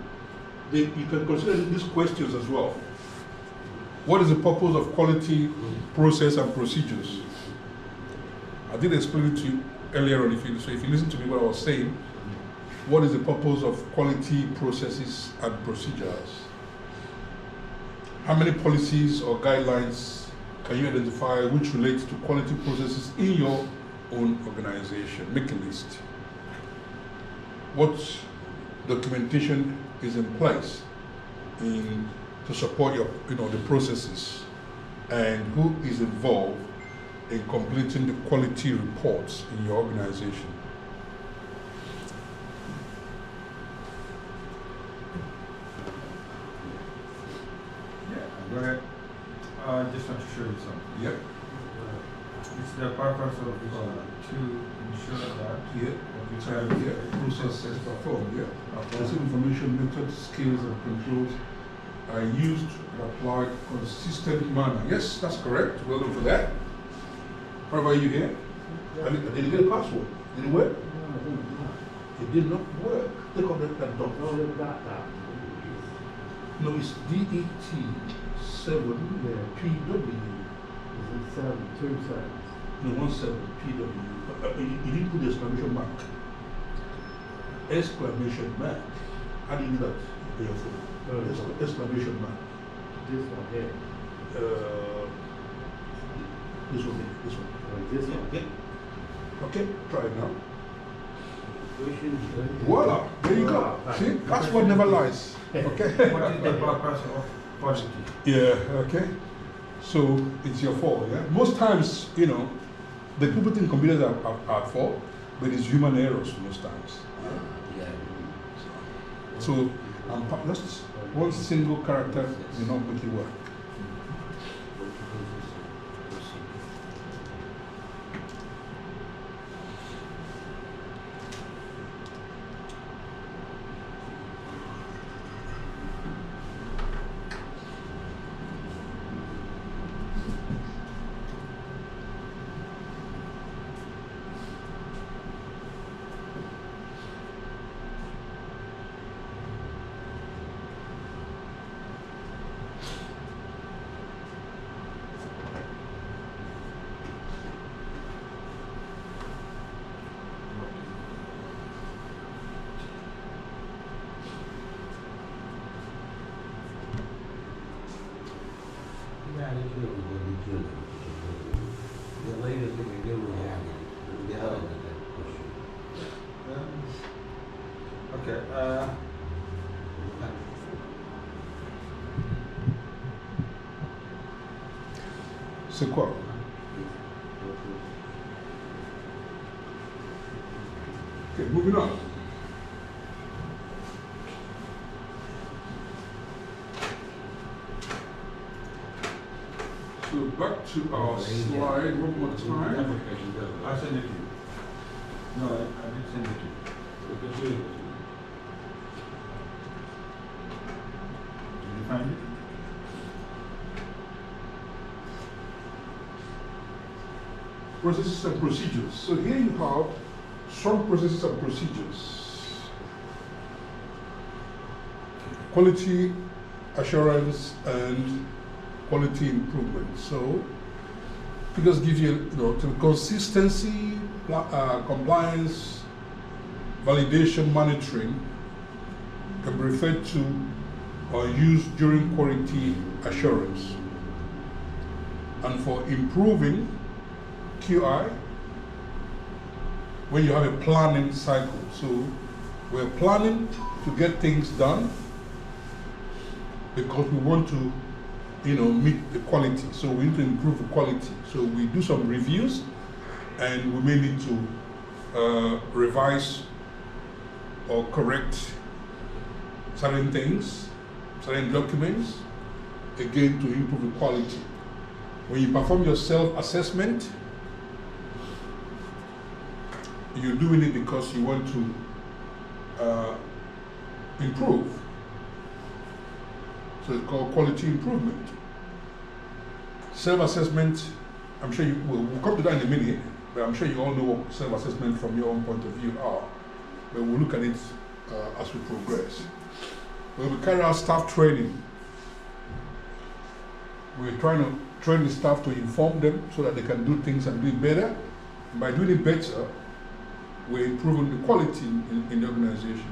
[SPEAKER 1] then you can consider these questions as well. What is the purpose of quality, process, and procedures? I did explain it to you earlier on. So if you listen to me what I was saying, what is the purpose of quality, processes, and procedures? How many policies or guidelines can you identify which relate to quality processes in your own organization? Make a list. What documentation is in place in to support your, the processes, and who is involved in completing the quality reports in your organization.
[SPEAKER 3] Yeah, go ahead. I just want to show you something.
[SPEAKER 1] Yep.
[SPEAKER 3] It's the purpose of to ensure that
[SPEAKER 1] Yeah. Processes performed. Yeah. Process information, methods, skills, and controls are used and applied in a consistent manner. Yes, that's correct. Well done for that. What about you here? I didn't get a password. Did it work?
[SPEAKER 2] No, I didn't know.
[SPEAKER 1] It did not work. Click on that dot.
[SPEAKER 2] No, they've got that.
[SPEAKER 1] No, it's DET7PW.
[SPEAKER 2] Is it 2 7?
[SPEAKER 1] No, 17PW. You didn't put the exclamation mark. Exclamation mark. How do you do that on your phone? Exclamation mark.
[SPEAKER 2] This one here.
[SPEAKER 1] This one here. This one.
[SPEAKER 2] This one.
[SPEAKER 1] Yeah. Okay, try it now.
[SPEAKER 5] Question.
[SPEAKER 1] Voila, there you go. See, password never lies. Okay.
[SPEAKER 3] what is the purpose of policy.
[SPEAKER 1] Yeah, okay. So it's your fault, yeah? Most times, the people think computers are at fault, but it's human errors most times.
[SPEAKER 5] Yeah.
[SPEAKER 1] So just one single character will not make it work.
[SPEAKER 5] Yeah, I didn't know it was going to be true. The latest thing we did was having the other question.
[SPEAKER 3] Okay.
[SPEAKER 1] C'est quoi? Okay, moving on. So back to our slide one more time.
[SPEAKER 3] I send it to you. No, I didn't send it to you. Did you find it?
[SPEAKER 1] Processes and procedures. So here you have some processes and procedures. Quality assurance and quality improvement. So figures give you, to consistency, compliance, validation, monitoring can be referred to or used during quality assurance. And for improving QI, when you have a planning cycle. So we're planning to get things done because we want to, meet the quality. So we need to improve the quality. So we do some reviews, and we may need to revise or correct certain things, certain documents, again to improve the quality. When you perform your self-assessment, you're doing it because you want to improve. So it's called quality improvement. Self-assessment, I'm sure we'll come to that in a minute, but I'm sure you all know what self-assessment from your own point of view are. But we'll look at it as we progress. When we carry out staff training, we're trying to train the staff to inform them so that they can do things and do it better. And by doing it better, we're improving the quality in the organization.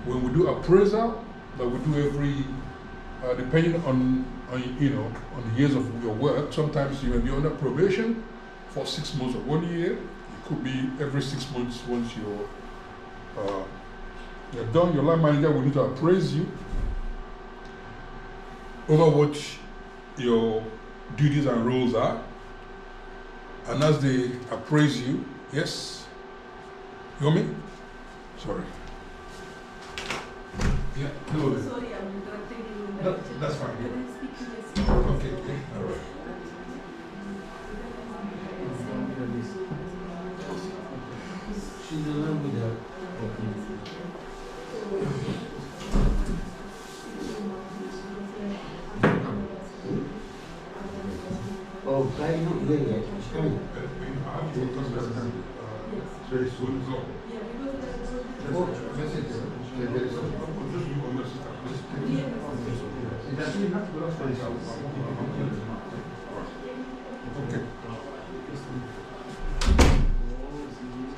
[SPEAKER 1] When we do appraisal, that we do every, depending on the years of your work, sometimes you may be under probation for 6 months or 1 year. It could be every 6 months once you're done. Your line manager will need to appraise you over what your duties and roles are, and as they appraise you, yes? You want me? Sorry. Yeah, hello there.
[SPEAKER 4] Sorry, I'm interrupting you in the
[SPEAKER 1] No,
[SPEAKER 4] lecture.
[SPEAKER 1] that's fine.
[SPEAKER 4] Can I speak to this?
[SPEAKER 1] Okay, all right.
[SPEAKER 5] She's alone with her. Oh, Claire, not here yet. She's coming.
[SPEAKER 1] Very soon, so.
[SPEAKER 4] Yeah, because there was
[SPEAKER 5] Oh, message.
[SPEAKER 1] Okay.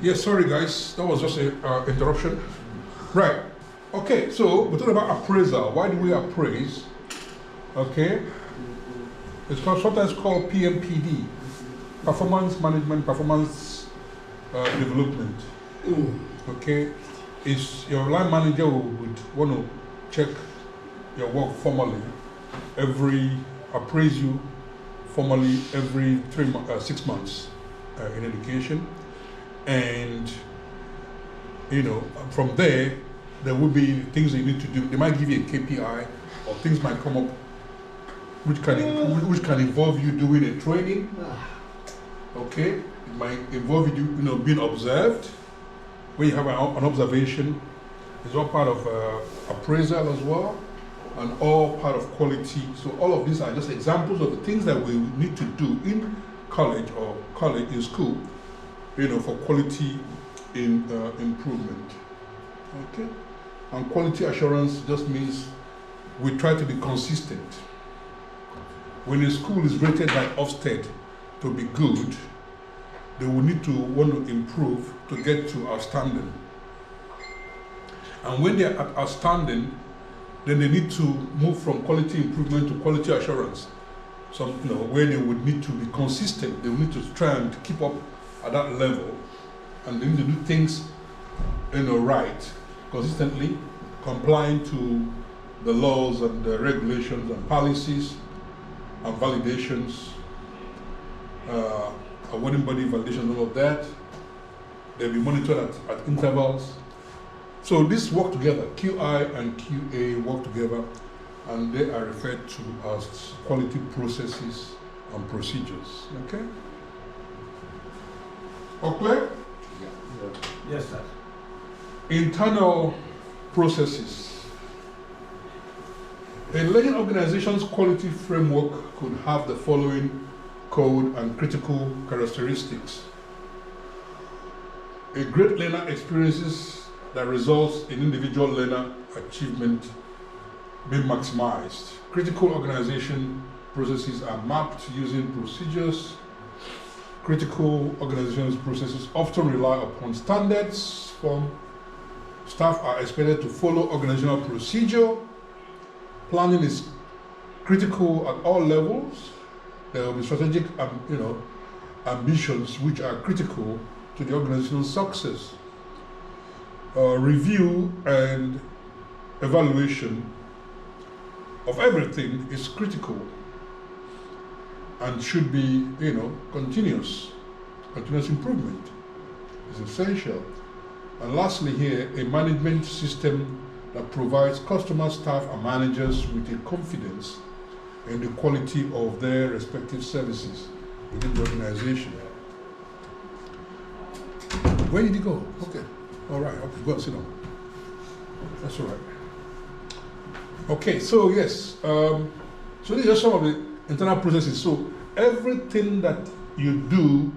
[SPEAKER 1] Yes, sorry guys, that was just an interruption. Right. Okay, so we're talking about appraisal. Why do we appraise? Okay. It's sometimes called PMPD, Performance Management, Performance Development. Okay. Is your line manager would want to check your work formally, appraise you formally every 6 months in education, and from there will be things you need to do. They might give you a KPI, or things might come up which can involve you doing a training. Okay, it might involve you being observed. When you have an observation, it's all part of appraisal as well, and all part of quality. So all of these are just examples of the things that we need to do in college in school, for quality in improvement. Okay, and quality assurance just means we try to be consistent. When a school is rated by Ofsted to be good, they will need to want to improve to get to outstanding. And when they're at outstanding, then they need to move from quality improvement to quality assurance. So, where they would need to be consistent, they will need to try and keep up at that level, and they need to do things, right, consistently, complying to the laws and the regulations and policies and validations, awarding body validation, all of that. They'll be monitored at intervals. So these work together, QI and QA work together, and they are referred to as quality processes and procedures. Okay? All clear?
[SPEAKER 3] Yes, sir.
[SPEAKER 1] Internal processes. A learning organization's quality framework could have the following code and critical characteristics. A great learner experiences that results in individual learner achievement being maximized. Critical organization processes are mapped using procedures. Critical organizations processes often rely upon standards. Staff are expected to follow organizational procedure. Planning is critical at all levels. There will be strategic, ambitions which are critical to the organizational success. Review and evaluation of everything is critical and should be, continuous. Continuous improvement is essential. And lastly here, a management system that provides customer, staff, and managers with a confidence in the quality of their respective services within the organization. Where did he go? Okay. All right. Okay. Go and sit down. That's all right. Okay. So yes. So these are some of the internal processes. So everything that you do,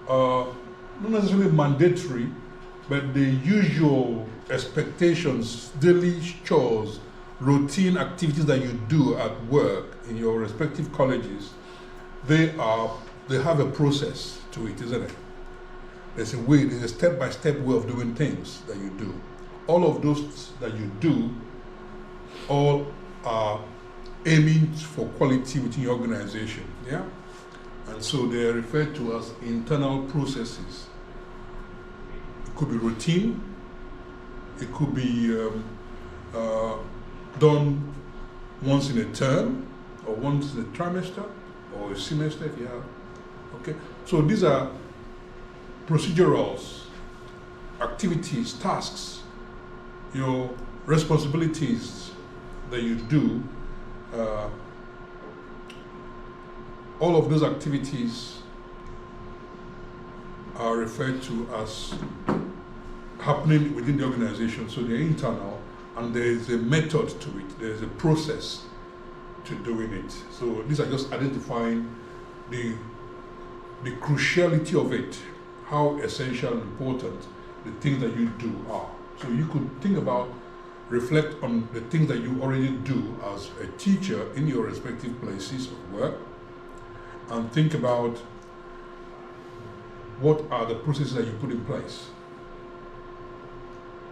[SPEAKER 1] not necessarily mandatory, but the usual expectations, daily chores, routine activities that you do at work in your respective colleges, they have a process to it, isn't it? There's a step-by-step way of doing things that you do. All of those that you do, all are aiming for quality within your organization, yeah? And so they are referred to as internal processes. It could be routine, it could be done once in a term, or once in a trimester, or a semester if you have. Okay, so these are procedurals, activities, tasks, your responsibilities that you do. All of those activities are referred to as happening within the organization, so they're internal, and there is a method to it, there is a process to doing it. So these are just identifying the cruciality of it, how essential and important the things that you do are. So you could think about, reflect on the things that you already do as a teacher in your respective places of work, and think about what are the processes that you put in place.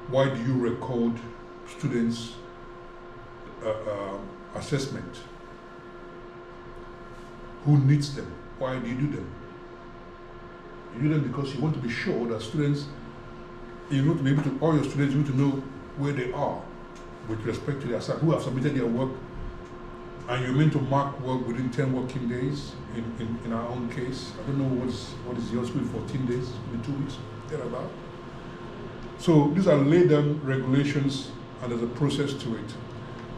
[SPEAKER 1] Why do you record students' assessment? Who needs them? Why do you do them? You do them because you want to be sure that students, you want to be able to, all your students, you want to know where they are with respect to their who have submitted their work, and you're meant to mark work within 10 working days. In our own case, I don't know what is yours, with 14 days, maybe 2 weeks, thereabout. So these are laid down regulations, and there's a process to it.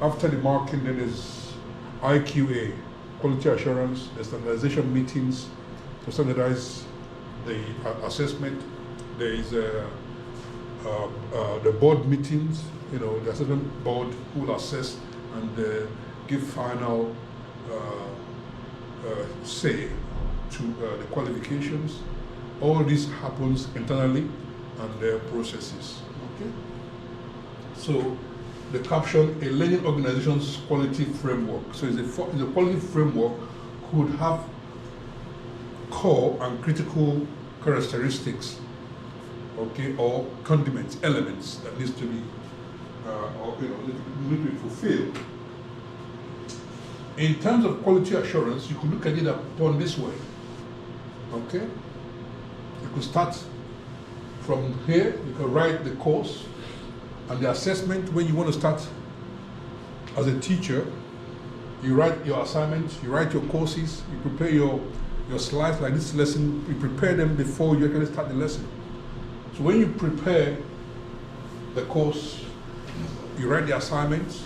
[SPEAKER 1] After the marking, then there's IQA, quality assurance, the standardization meetings to standardize the assessment. There is the board meetings, the assessment board who will assess and give final say to the qualifications. All this happens internally, and their processes. Okay. So the caption, a learning organization's quality framework. So it's a quality framework could have core and critical characteristics, okay, or condiments, elements that needs to be need to be fulfilled. In terms of quality assurance, you could look at it upon this way. Okay? You could start from here, you can write the course and the assessment. When you want to start as a teacher, you write your assignments, you write your courses, you prepare your slides like this lesson, you prepare them before you actually start the lesson. So when you prepare the course, you write the assignments,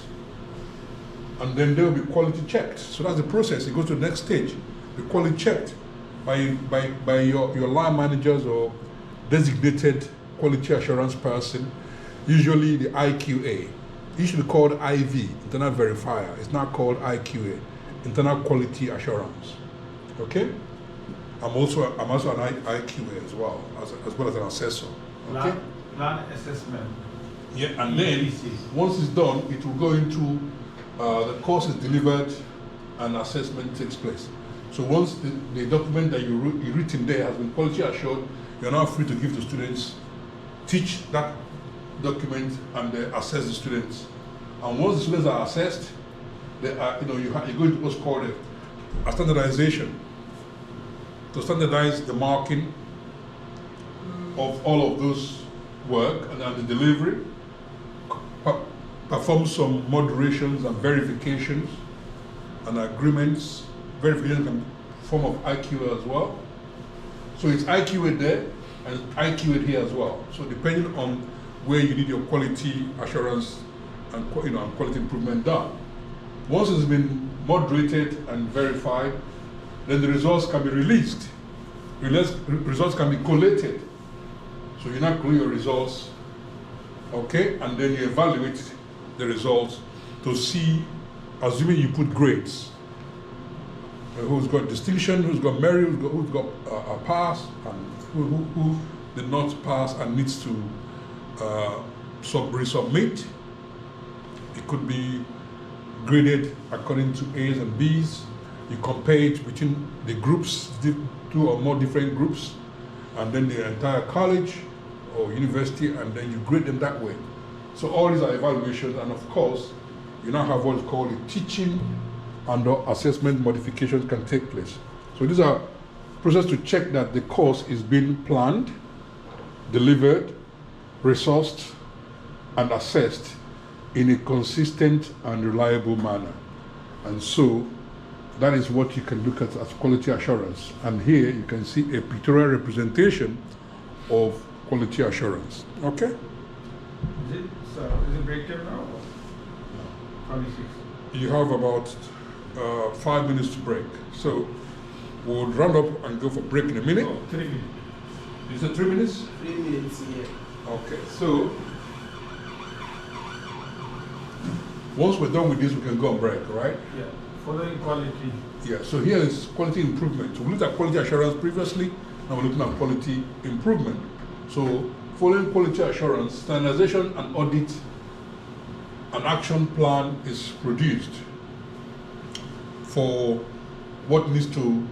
[SPEAKER 1] and then they will be quality checked. So that's the process. It goes to the next stage. The quality checked by your line managers or designated quality assurance person, usually the IQA. Usually called IV, Internal Verifier. It's not called IQA, Internal Quality Assurance. Okay? I'm also an IQA as well as an assessor. Okay?
[SPEAKER 3] Plan assessment.
[SPEAKER 1] Yeah, and then once it's done, it will go into the course is delivered and assessment takes place. So once the document that you written there has been quality assured, you're now free to give to students, teach that document, and assess the students. And once the students are assessed, they are, you're going to what's called a standardization to standardize the marking of all of those work and the delivery. Perform some moderations and verifications and agreements. Verification can form of IQA as well. So it's IQA there and IQA here as well. So depending on where you need your quality assurance and quality improvement done. Once it's been moderated and verified, then the results can be released. Results can be collated. So you now collate your results, okay, and then you evaluate the results to see, assuming you put grades, who's got distinction, who's got merit, who's got a pass, and who did not pass and needs to resubmit. It could be graded according to A's and B's. You compare it between the groups, 2 or more different groups, and then the entire college or university, and then you grade them that way. So all these are evaluations, and of course, you now have what is called a teaching and assessment modifications can take place. So these are process to check that the course is being planned, delivered, resourced, and assessed in a consistent and reliable manner. And so that is what you can look at as quality assurance. And here you can see a pictorial representation of quality assurance. Okay?
[SPEAKER 3] Is it break time now? 26.
[SPEAKER 1] You have about 5 minutes to break. So we'll round up and go for break in a minute.
[SPEAKER 3] Oh, 3 minutes.
[SPEAKER 1] You said 3 minutes?
[SPEAKER 2] 3 minutes, yeah.
[SPEAKER 1] Okay, so once we're done with this, we can go on break, right?
[SPEAKER 3] Yeah. Following quality.
[SPEAKER 1] Yeah, so here is quality improvement. So we looked at quality assurance previously, now we're looking at quality improvement. So following quality assurance, standardization and audit, an action plan is produced for what needs to,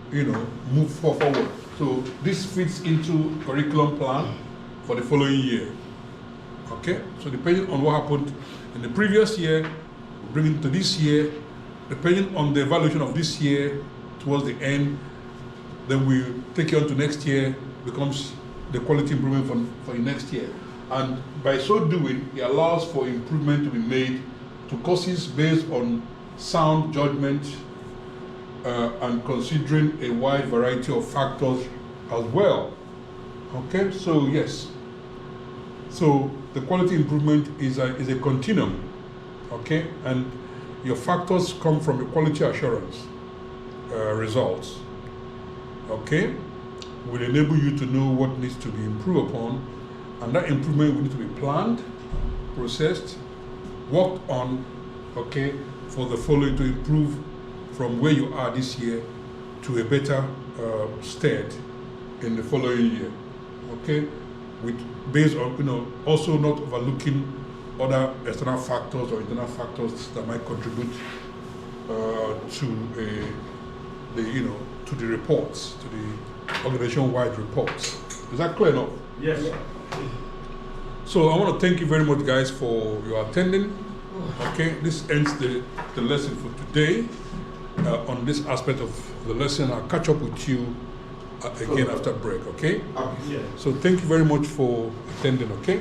[SPEAKER 1] move forward. So this fits into curriculum plan for the following year. Okay, so depending on what happened in the previous year, we bring it to this year. Depending on the evaluation of this year, towards the end, then we take it on to next year, becomes the quality improvement for the next year. And by so doing, it allows for improvement to be made to courses based on sound judgment and considering a wide variety of factors as well. Okay, so yes. So the quality improvement is a continuum, okay? And your factors come from the quality assurance results, okay? Will enable you to know what needs to be improved upon, and that improvement will need to be planned, processed, worked on, okay, for the following to improve from where you are this year to a better state in the following year, okay? Based on, also not overlooking other external factors or internal factors that might contribute to the reports, to the organization-wide reports. Is that clear enough?
[SPEAKER 3] Yes.
[SPEAKER 1] So I want to thank you very much, guys, for your attending. Okay, this ends the lesson for today. On this aspect of the lesson, I'll catch up with you again after break, okay?
[SPEAKER 3] Yeah.
[SPEAKER 1] So thank you very much for attending, okay?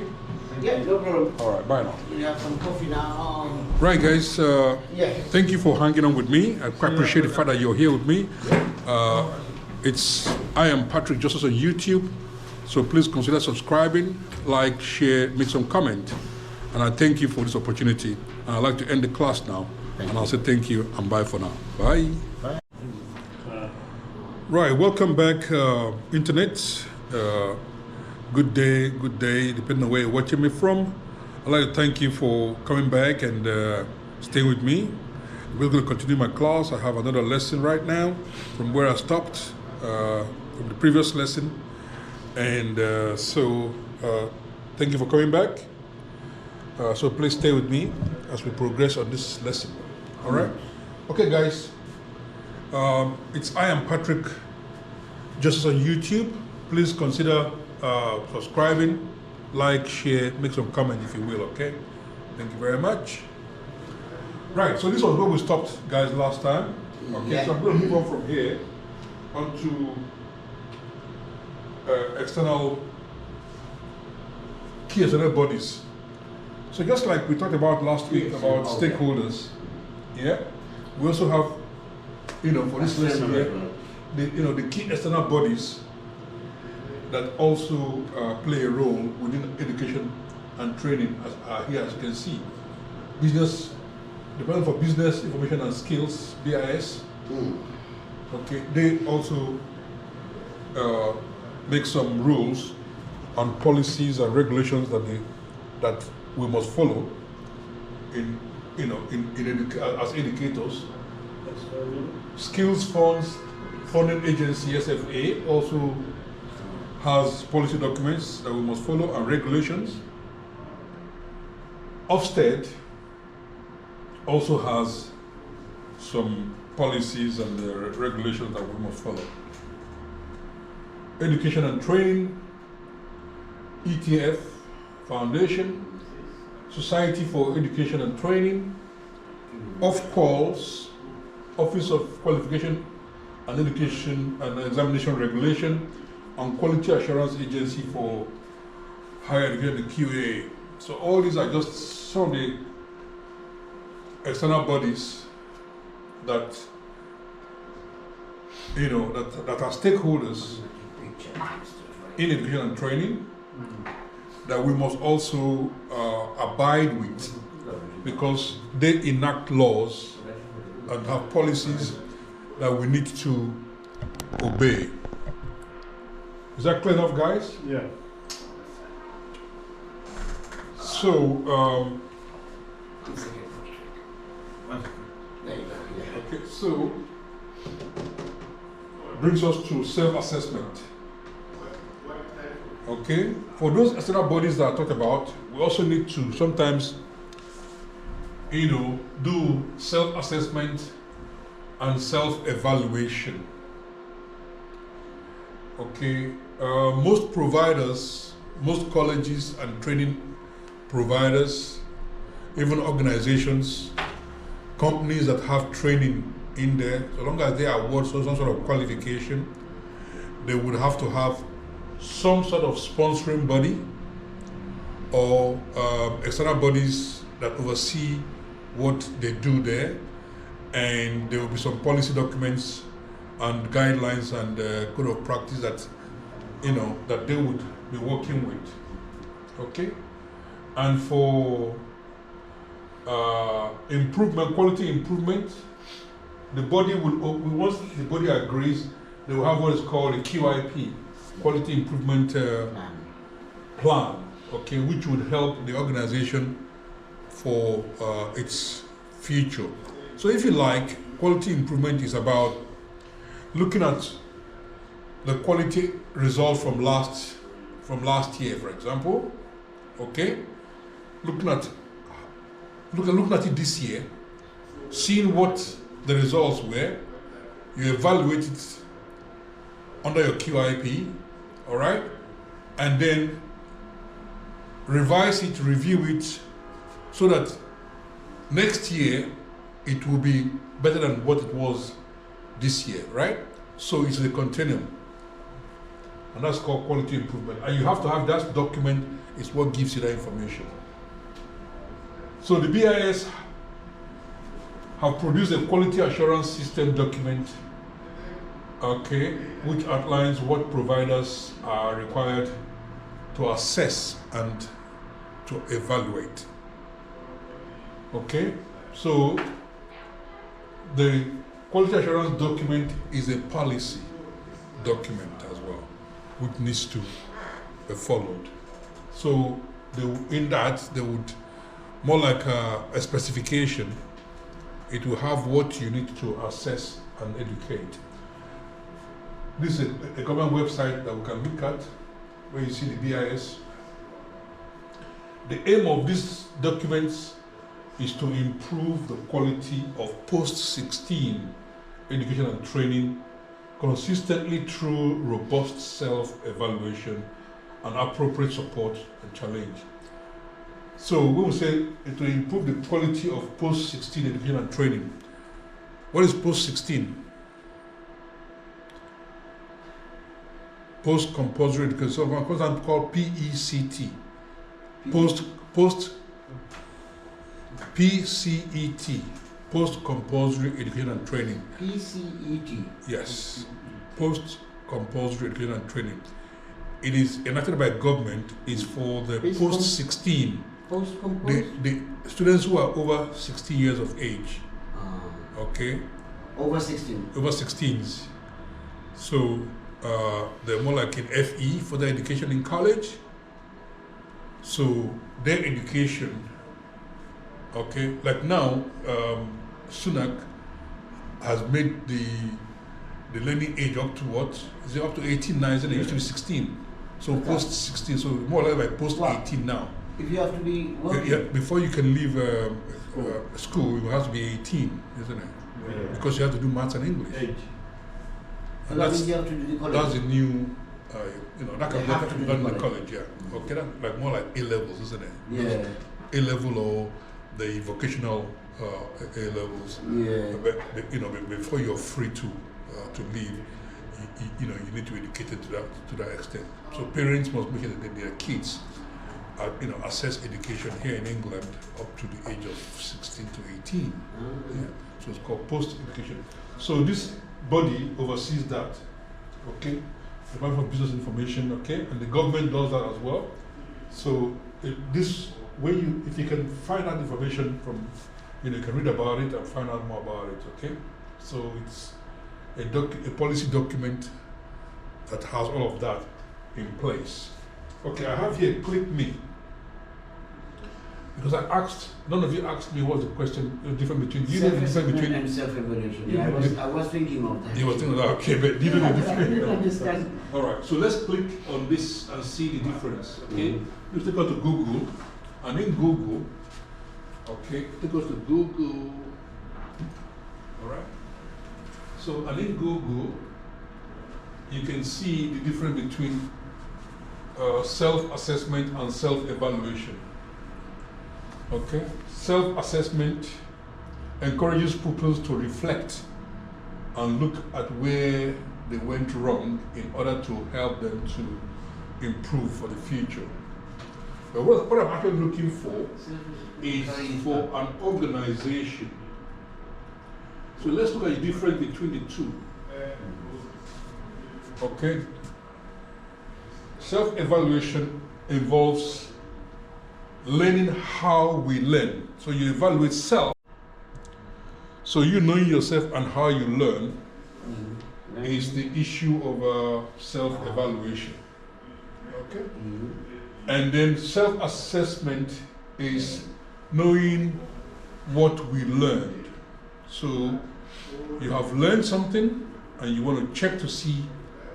[SPEAKER 2] Yeah, no problem.
[SPEAKER 1] All right, bye now.
[SPEAKER 2] We have some coffee now.
[SPEAKER 1] Right, guys,
[SPEAKER 2] Yeah.
[SPEAKER 1] thank you for hanging on with me. I quite appreciate the fact that you're here with me. I am Patrick Justice on YouTube, so please consider subscribing, like, share, make some comment. And I thank you for this opportunity. And I'd like to end the class now. And I'll say thank you and bye for now. Bye.
[SPEAKER 2] Bye.
[SPEAKER 1] Right, welcome back, Internet. Good day, depending on where you're watching me from. I'd like to thank you for coming back and staying with me. We're going to continue my class. I have another lesson right now from where I stopped from the previous lesson. And thank you for coming back. So please stay with me as we progress on this lesson. All right? Okay, guys. I am Patrick Justice on YouTube. Please consider subscribing, like, share, make some comment if you will, okay? Thank you very much. Right, so this was where we stopped, guys, last time. Okay,
[SPEAKER 2] Yeah.
[SPEAKER 1] so I'm going to move on from here onto external key external bodies. So just like we talked about last week about stakeholders, yeah, we also have, for this lesson here, the key external bodies that also play a role within education and training, as here as you can see. Business, Department for Business Information and Skills, BIS. Okay, they also make some rules on policies and regulations that we must follow as educators. Skills Funding Agency SFA also has policy documents that we must follow and regulations. Ofsted also has some policies and regulations that we must follow. Education and Training, ETF Foundation, Society for Education and Training, OFQUALS, Office of Qualification and Education and Examination Regulation, and Quality Assurance Agency for Higher Education, the QA. So all these are just some of the external bodies that that are stakeholders in education and training that we must also abide with, because they enact laws and have policies that we need to obey. Is that clear enough, guys?
[SPEAKER 3] Yeah.
[SPEAKER 1] So, okay, so brings us to self-assessment. Okay, for those external bodies that I talked about, we also need to sometimes, do self-assessment and self-evaluation. Okay, most providers, most colleges and training providers, even organizations, companies that have training in there, so long as they award some sort of qualification, they would have to have some sort of sponsoring body or external bodies that oversee what they do there, and there will be some policy documents and guidelines and code of practice that that they would be working with. Okay, and for improvement, quality improvement, the body will once the body agrees, they will have what is called a QIP, quality improvement plan. Okay, which would help the organization for its future. So if you like, quality improvement is about looking at the quality results from last year, for example. Okay, looking at it this year, seeing what the results were, you evaluate it under your QIP, all right, and then revise it, review it, so that next year it will be better than what it was this year, right? So it's a continuum, and that's called quality improvement. And you have to have that document. Is what gives you that information. So the BIS have produced a quality assurance system document, okay, which outlines what providers are required to assess and to evaluate. Okay, so the quality assurance document is a policy document as well, which needs to be followed. So in that, they would, more like a specification, it will have what you need to assess and educate. This is a government website that we can look at, where you see the BIS. The aim of these documents is to improve the quality of post-16 education and training consistently through robust self-evaluation and appropriate support and challenge. So we will say it will improve the quality of post-16 education and training. What is post-16? Post-compulsory education. So one course called PECT. PCET. Post-compulsory education and training.
[SPEAKER 2] PCET.
[SPEAKER 1] Yes. Post-compulsory education and training. It is enacted by government. Is for the post-16.
[SPEAKER 2] Post-compulsory?
[SPEAKER 1] The students who are over 16 years of age. Okay.
[SPEAKER 2] Over 16.
[SPEAKER 1] Over 16s. So they're more like in FE, for their education in college. So their education, okay, like now, Sunak has made the learning age up to what? Is it up to 18 now? Isn't it? It used to be 16. So
[SPEAKER 2] Okay.
[SPEAKER 1] post 16, so more or less like post 18 now.
[SPEAKER 2] If you have to be working.
[SPEAKER 1] Yeah, before you can leave school, you have to be 18, isn't it?
[SPEAKER 3] Yeah.
[SPEAKER 1] Because you have to do maths and English.
[SPEAKER 3] Age.
[SPEAKER 2] So
[SPEAKER 1] And
[SPEAKER 2] that means you have to do the college.
[SPEAKER 1] that's a new, that
[SPEAKER 2] They
[SPEAKER 1] can
[SPEAKER 2] have to
[SPEAKER 1] be
[SPEAKER 2] do
[SPEAKER 1] done
[SPEAKER 2] the
[SPEAKER 1] in the
[SPEAKER 2] college.
[SPEAKER 1] college, yeah. Okay, that, like more like A levels, isn't it?
[SPEAKER 2] Yeah.
[SPEAKER 1] A level or the vocational A levels.
[SPEAKER 2] Yeah.
[SPEAKER 1] But before you're free to leave, you need to be educated to that extent. So parents must make sure that their kids access education here in England up to the age of 16 to 18. Yeah. So it's called post-education. So this body oversees that, okay? Department for Business Information, okay? And the government does that as well. So if you can find out information from, you can read about it and find out more about it, okay? So it's a policy document that has all of that in place. Okay, I have here click me. Because none of you asked me what's the question, the difference between, do you know the difference between,
[SPEAKER 2] and self-evaluation. Yeah, I was thinking of that.
[SPEAKER 1] you were thinking that, okay, but do you know the
[SPEAKER 2] I didn't
[SPEAKER 1] difference?
[SPEAKER 2] understand.
[SPEAKER 1] All right, so let's click on this and see the difference, okay? Let's take us to Google, and in Google, okay, take us to Google, all right? So, and in Google, you can see the difference between self-assessment and self-evaluation. Okay, self-assessment encourages pupils to reflect and look at where they went wrong in order to help them to improve for the future. But what I'm actually looking for is for an organization. So let's look at the difference between the two. Okay, self-evaluation involves learning how we learn. So you evaluate self. So you knowing yourself and how you learn is the issue of self-evaluation. Okay? And then self-assessment is knowing what we learned. So you have learned something and you want to check to see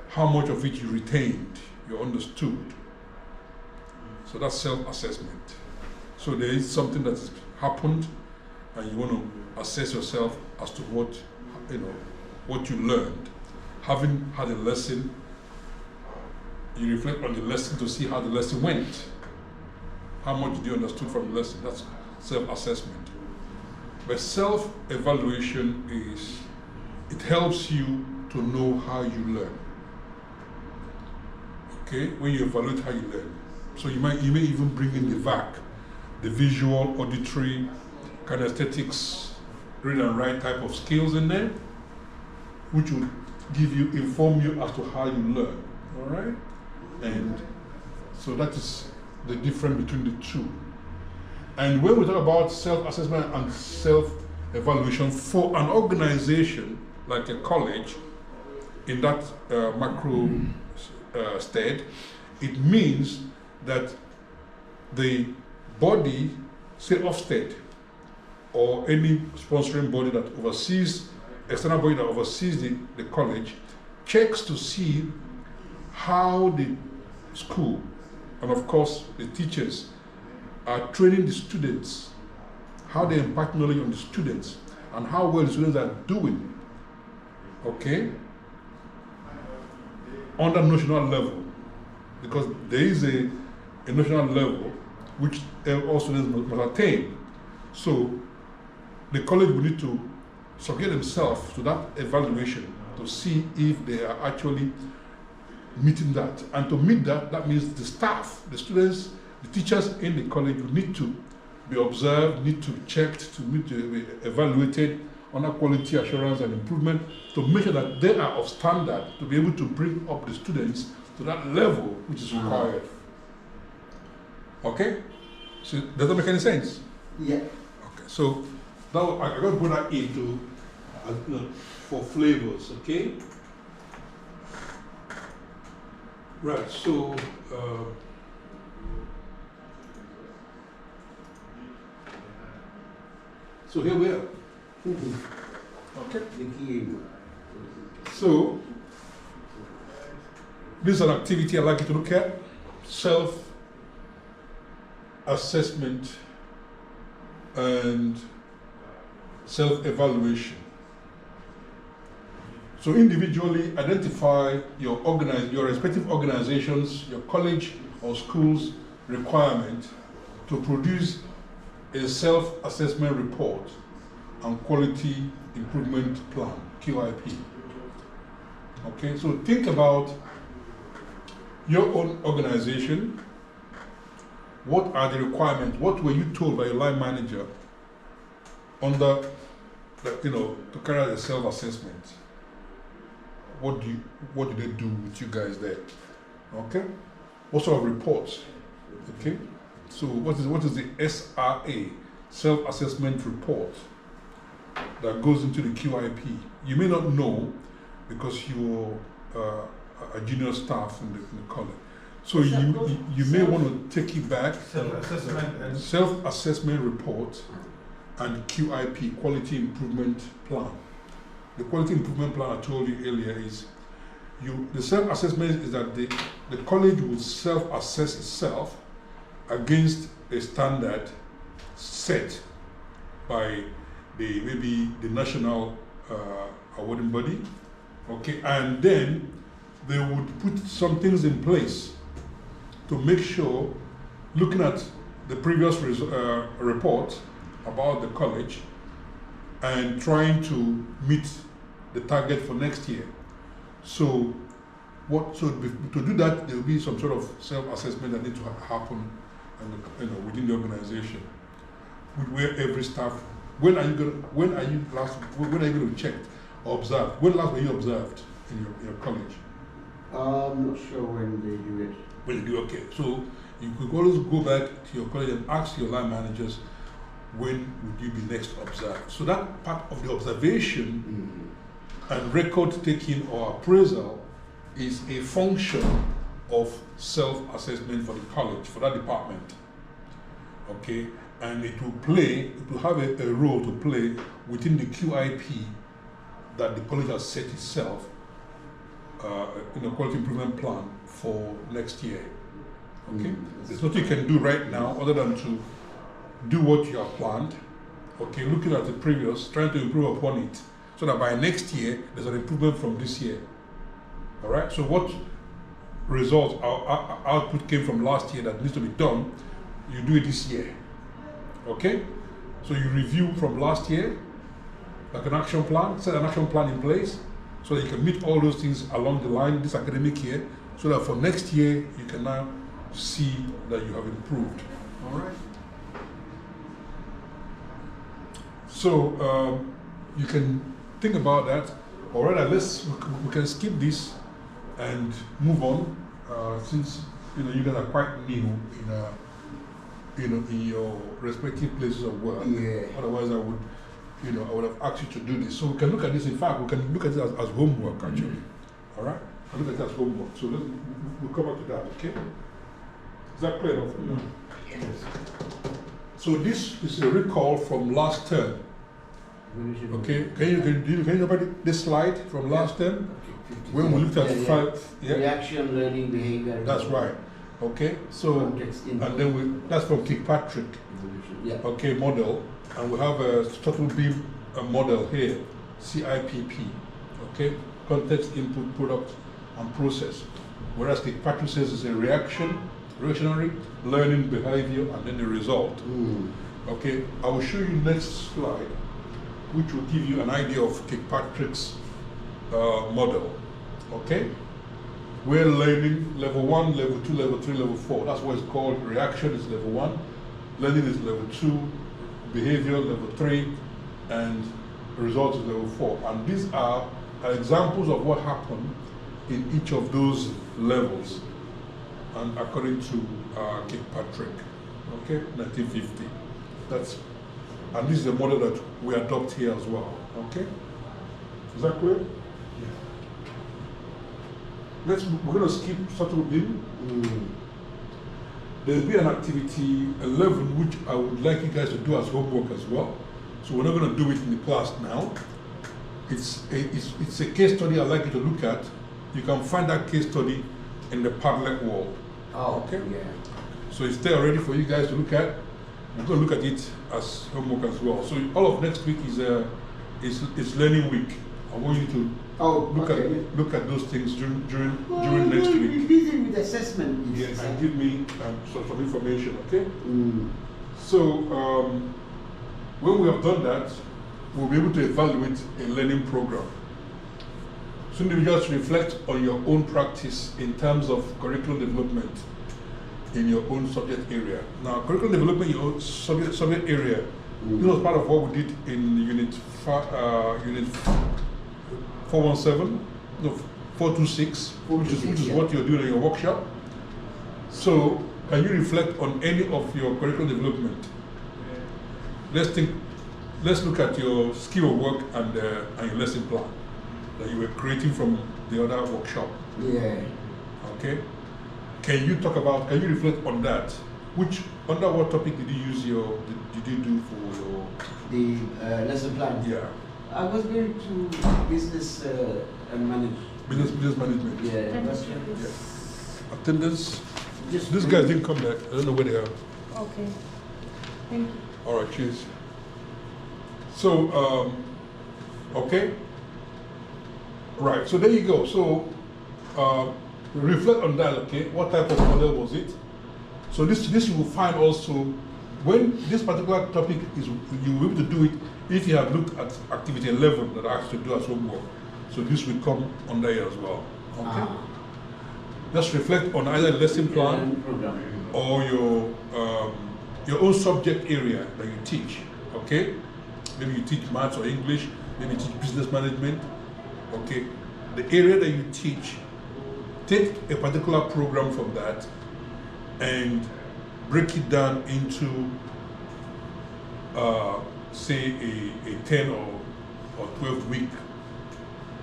[SPEAKER 1] how much of it you retained, you understood. So that's self-assessment. So there is something that has happened and you want to assess yourself as to what you learned. Having had a lesson, you reflect on the lesson to see how the lesson went. How much did you understood from the lesson? That's self-assessment. But self-evaluation it helps you to know how you learn. Okay, when you evaluate how you learn. So you may even bring in the VAC, the visual, auditory, kinesthetics, read and write type of skills in there, which will inform you as to how you learn. All right, and so that is the difference between the two. And when we talk about self-assessment and self-evaluation for an organization like a college, in that macro state, it means that the body, say Ofsted, or any sponsoring body that oversees, external body that oversees the college, checks to see how the school, and of course the teachers, are training the students, how they impart knowledge on the students, and how well the students are doing, okay, on the national level. Because there is a national level which all students must attain. So the college will need to subject themselves to that evaluation to see if they are actually meeting that. And to meet that, that means the staff, the students, the teachers in the college will need to be observed, need to be checked, need to be evaluated on quality assurance and improvement to make sure that they are of standard to be able to bring up the students to that level which is required. Okay? So does that make any sense?
[SPEAKER 2] Yeah.
[SPEAKER 1] Okay. So now I'm going to put that into for flavors. Okay. Right. So. So here we are. Okay.
[SPEAKER 2] The key.
[SPEAKER 1] So this is an activity I'd like you to look at. Self-assessment and self-evaluation. So individually identify your respective organizations, your college or school's requirement to produce a self-assessment report and quality improvement plan, QIP. Okay, so think about your own organization. What are the requirements? What were you told by your line manager under to carry out a self-assessment. What do they do with you guys there? Okay. What sort of reports? Okay. So what is the SRA, self-assessment report, that goes into the QIP? You may not know because you're a junior staff in the college. So you may want to take it back. Self-assessment report and QIP, quality improvement plan. The quality improvement plan I told you earlier is the self-assessment is that the college will self-assess itself against a standard set by maybe the national awarding body, okay, and then they would put some things in place to make sure, looking at the previous report about the college and trying to meet the target for next year. So to do that, there will be some sort of self-assessment that needs to happen within the organization, where every staff. When are you going to check or observe? When last were you observed in your college?
[SPEAKER 5] I'm not sure when they do it.
[SPEAKER 1] When you do, okay. So you could always go back to your college and ask your line managers, when would you be next observed? So that part of the observation and record taking or appraisal is a function of self-assessment for the college, for that department. Okay, and it will have a role to play within the QIP that the college has set itself in a quality improvement plan for next year. Okay, there's nothing you can do right now other than to do what you have planned. Okay, looking at the previous, trying to improve upon it, so that by next year there's an improvement from this year. All right. So what results our output came from last year that needs to be done, you do it this year. Okay. So you review from last year, like an action plan, set an action plan in place, so that you can meet all those things along the line this academic year, so that for next year you can now see that you have improved. All right. So you can think about that. All right, we can skip this and move on, since you guys are quite new in your respective places of work.
[SPEAKER 5] Yeah.
[SPEAKER 1] Otherwise, I would have asked you to do this. So we can look at this. In fact, we can look at it as homework actually. All right. I'll look at it as homework. So we'll come back to that. Okay. Is that clear enough? Yes. So this is a recall from last term. Okay, can you remember this slide from last term? When we looked at
[SPEAKER 2] reaction, learning, behavior.
[SPEAKER 1] That's right. Okay, so and then that's from Kirkpatrick.
[SPEAKER 2] Yeah.
[SPEAKER 1] Okay, model, and we have a total beam model here, CIPP. Okay, context, input, product, and process. Whereas Kirkpatrick says it's a reactionary, learning, behavior, and then the result. Okay, I will show you next slide, which will give you an idea of Kirkpatrick's model. Okay? We're learning level 1, level 2, level 3, level 4. That's what it's called. Reaction is level 1, learning is level 2, behavior level 3, and result is level 4. And these are examples of what happened in each of those levels, and according to Kirkpatrick, okay, 1950. And this is the model that we adopt here as well. Okay? Is that clear? Yeah. We're going to skip subtle beam. There'll be an activity 11 which I would like you guys to do as homework as well. So we're not going to do it in the class now. It's a case study I'd like you to look at. You can find that case study in the Padlet wall.
[SPEAKER 2] Oh,
[SPEAKER 1] okay.
[SPEAKER 2] Yeah.
[SPEAKER 1] So it's there already for you guys to look at. We're going to look at it as homework as well. So all of next week is learning week. I want you to look at those things during next week.
[SPEAKER 2] You're busy with assessment.
[SPEAKER 1] Yes, and give me some information, okay? So when we have done that, we'll be able to evaluate a learning program. So individuals reflect on your own practice in terms of curriculum development in your own subject area. Now, curriculum development in your own subject area This was part of what we did in unit 417, no, 426, which is what you're doing in your workshop. So, can you reflect on any of your curriculum development? Let's look at your scheme of work and your lesson plan that you were creating from the other workshop.
[SPEAKER 2] Yeah.
[SPEAKER 1] Okay. Can you reflect on that? Under what topic did you do for your
[SPEAKER 2] The lesson plan.
[SPEAKER 1] Yeah.
[SPEAKER 2] I was going to business and management.
[SPEAKER 1] Business management.
[SPEAKER 2] Yeah.
[SPEAKER 1] Yeah. Attendance.
[SPEAKER 2] Just
[SPEAKER 1] These guys didn't come back. I don't know where they are.
[SPEAKER 4] Okay. Thank you.
[SPEAKER 1] All right, cheers. So, okay. Right, so there you go. So, reflect on that, okay? What type of model was it? So this you will find also, when this particular topic is, you will be able to do it if you have looked at activity 11 that I asked you to do as homework. So this will come under here as well, okay? Just reflect on either lesson plan or your own subject area that you teach, okay? Maybe you teach maths or English, maybe you teach business management, okay? The area that you teach, take a particular program from that and break it down into, say, a 10 or 12 week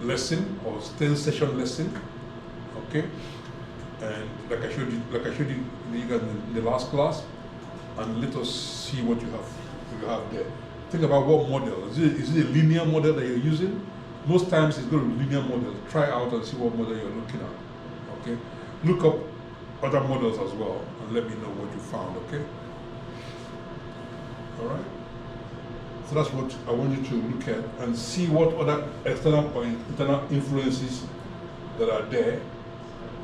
[SPEAKER 1] lesson or 10 session lesson, okay? And like I showed you guys in the last class, and let us see what you have there. Think about what model. Is it a linear model that you're using? Most times it's going to be linear model. Try out and see what model you're looking at. Okay? Look up other models as well and let me know what you found, okay? Alright? So that's what I want you to look at and see what other external or internal influences that are there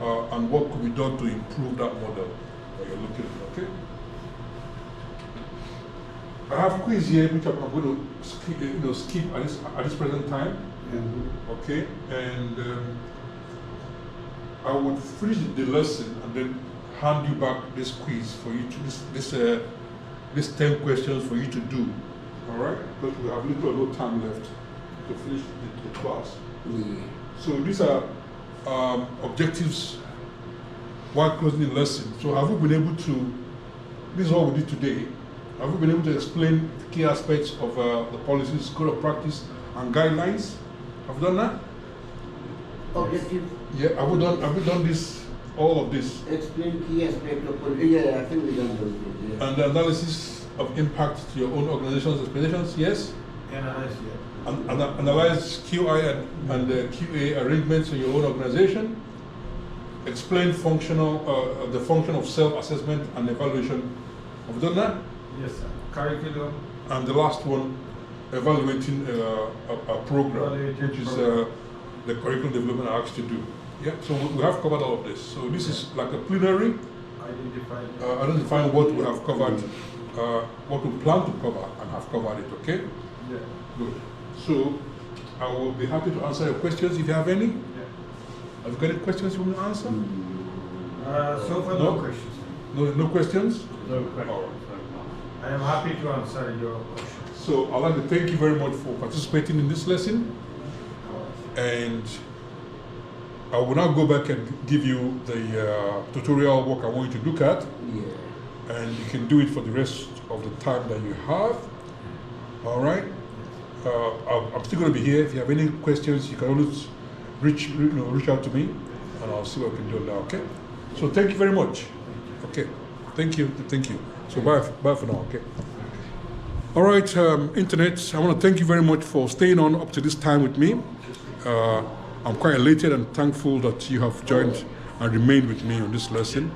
[SPEAKER 1] and what could be done to improve that model that you're looking at, okay? I have quiz here which I'm going to skip at this present time. Okay, and I would finish the lesson and then hand you back this quiz for you to this 10 questions for you to do. All right, because we have little or no time left to finish the class.
[SPEAKER 2] Yeah.
[SPEAKER 1] So these are objectives while closing the lesson. So have you been able to? This is what we did today. Have you been able to explain the key aspects of the policies, code of practice, and guidelines? Have you done that?
[SPEAKER 2] Objective.
[SPEAKER 1] Yeah. Have you done this? All of this?
[SPEAKER 2] Explain key aspect of policy. Yeah, I think we done those things. Yeah.
[SPEAKER 1] And the analysis of impact to your own organization's expectations. Yes.
[SPEAKER 3] Analyze, yeah.
[SPEAKER 1] And analyze QI and QA arrangements in your own organization. Explain the function of self-assessment and evaluation. Have you done that?
[SPEAKER 3] Yes, sir. Curriculum.
[SPEAKER 1] And the last one, evaluating a program, which is the curriculum development I asked you to do. Yeah, so we have covered all of this. So this is like a plenary, identifying what we have covered, what we plan to cover and have covered it, okay?
[SPEAKER 3] Yeah.
[SPEAKER 1] Good. So I will be happy to answer your questions if you have any.
[SPEAKER 3] Yeah.
[SPEAKER 1] Have you got any questions you want to answer?
[SPEAKER 3] So far, no questions.
[SPEAKER 1] No questions?
[SPEAKER 3] No questions.
[SPEAKER 1] All right.
[SPEAKER 3] I am happy to answer your questions.
[SPEAKER 1] So I'd like to thank you very much for participating in this lesson. And I will now go back and give you the tutorial work I want you to look at.
[SPEAKER 2] Yeah.
[SPEAKER 1] And you can do it for the rest of the time that you have. All right? I'm still going to be here. If you have any questions, you can always reach out to me, and I'll see what I can do now, okay? So thank you very much. Okay. Thank you. So bye for now, okay? All right, Internet, I want to thank you very much for staying on up to this time with me. I'm quite elated and thankful that you have joined and remained with me on this lesson.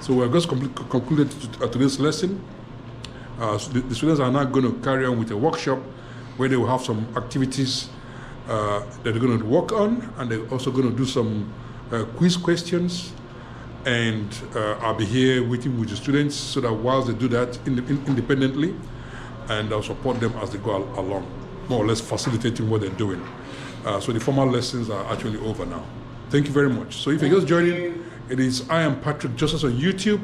[SPEAKER 1] So we're just concluded today's lesson. So the students are now going to carry on with a workshop where they will have some activities that they're going to work on, and they're also going to do some quiz questions. And I'll be here waiting with the students so that whilst they do that independently, and I'll support them as they go along, more or less facilitating what they're doing. So the formal lessons are actually over now. Thank you very much. So if you're just joining, it is I am Patrick Justice on YouTube,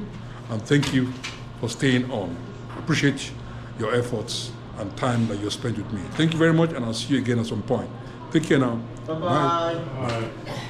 [SPEAKER 1] and thank you for staying on. Appreciate your efforts and time that you spent with me. Thank you very much, and I'll see you again at some point. Take care now.
[SPEAKER 2] Bye-bye.
[SPEAKER 1] Bye.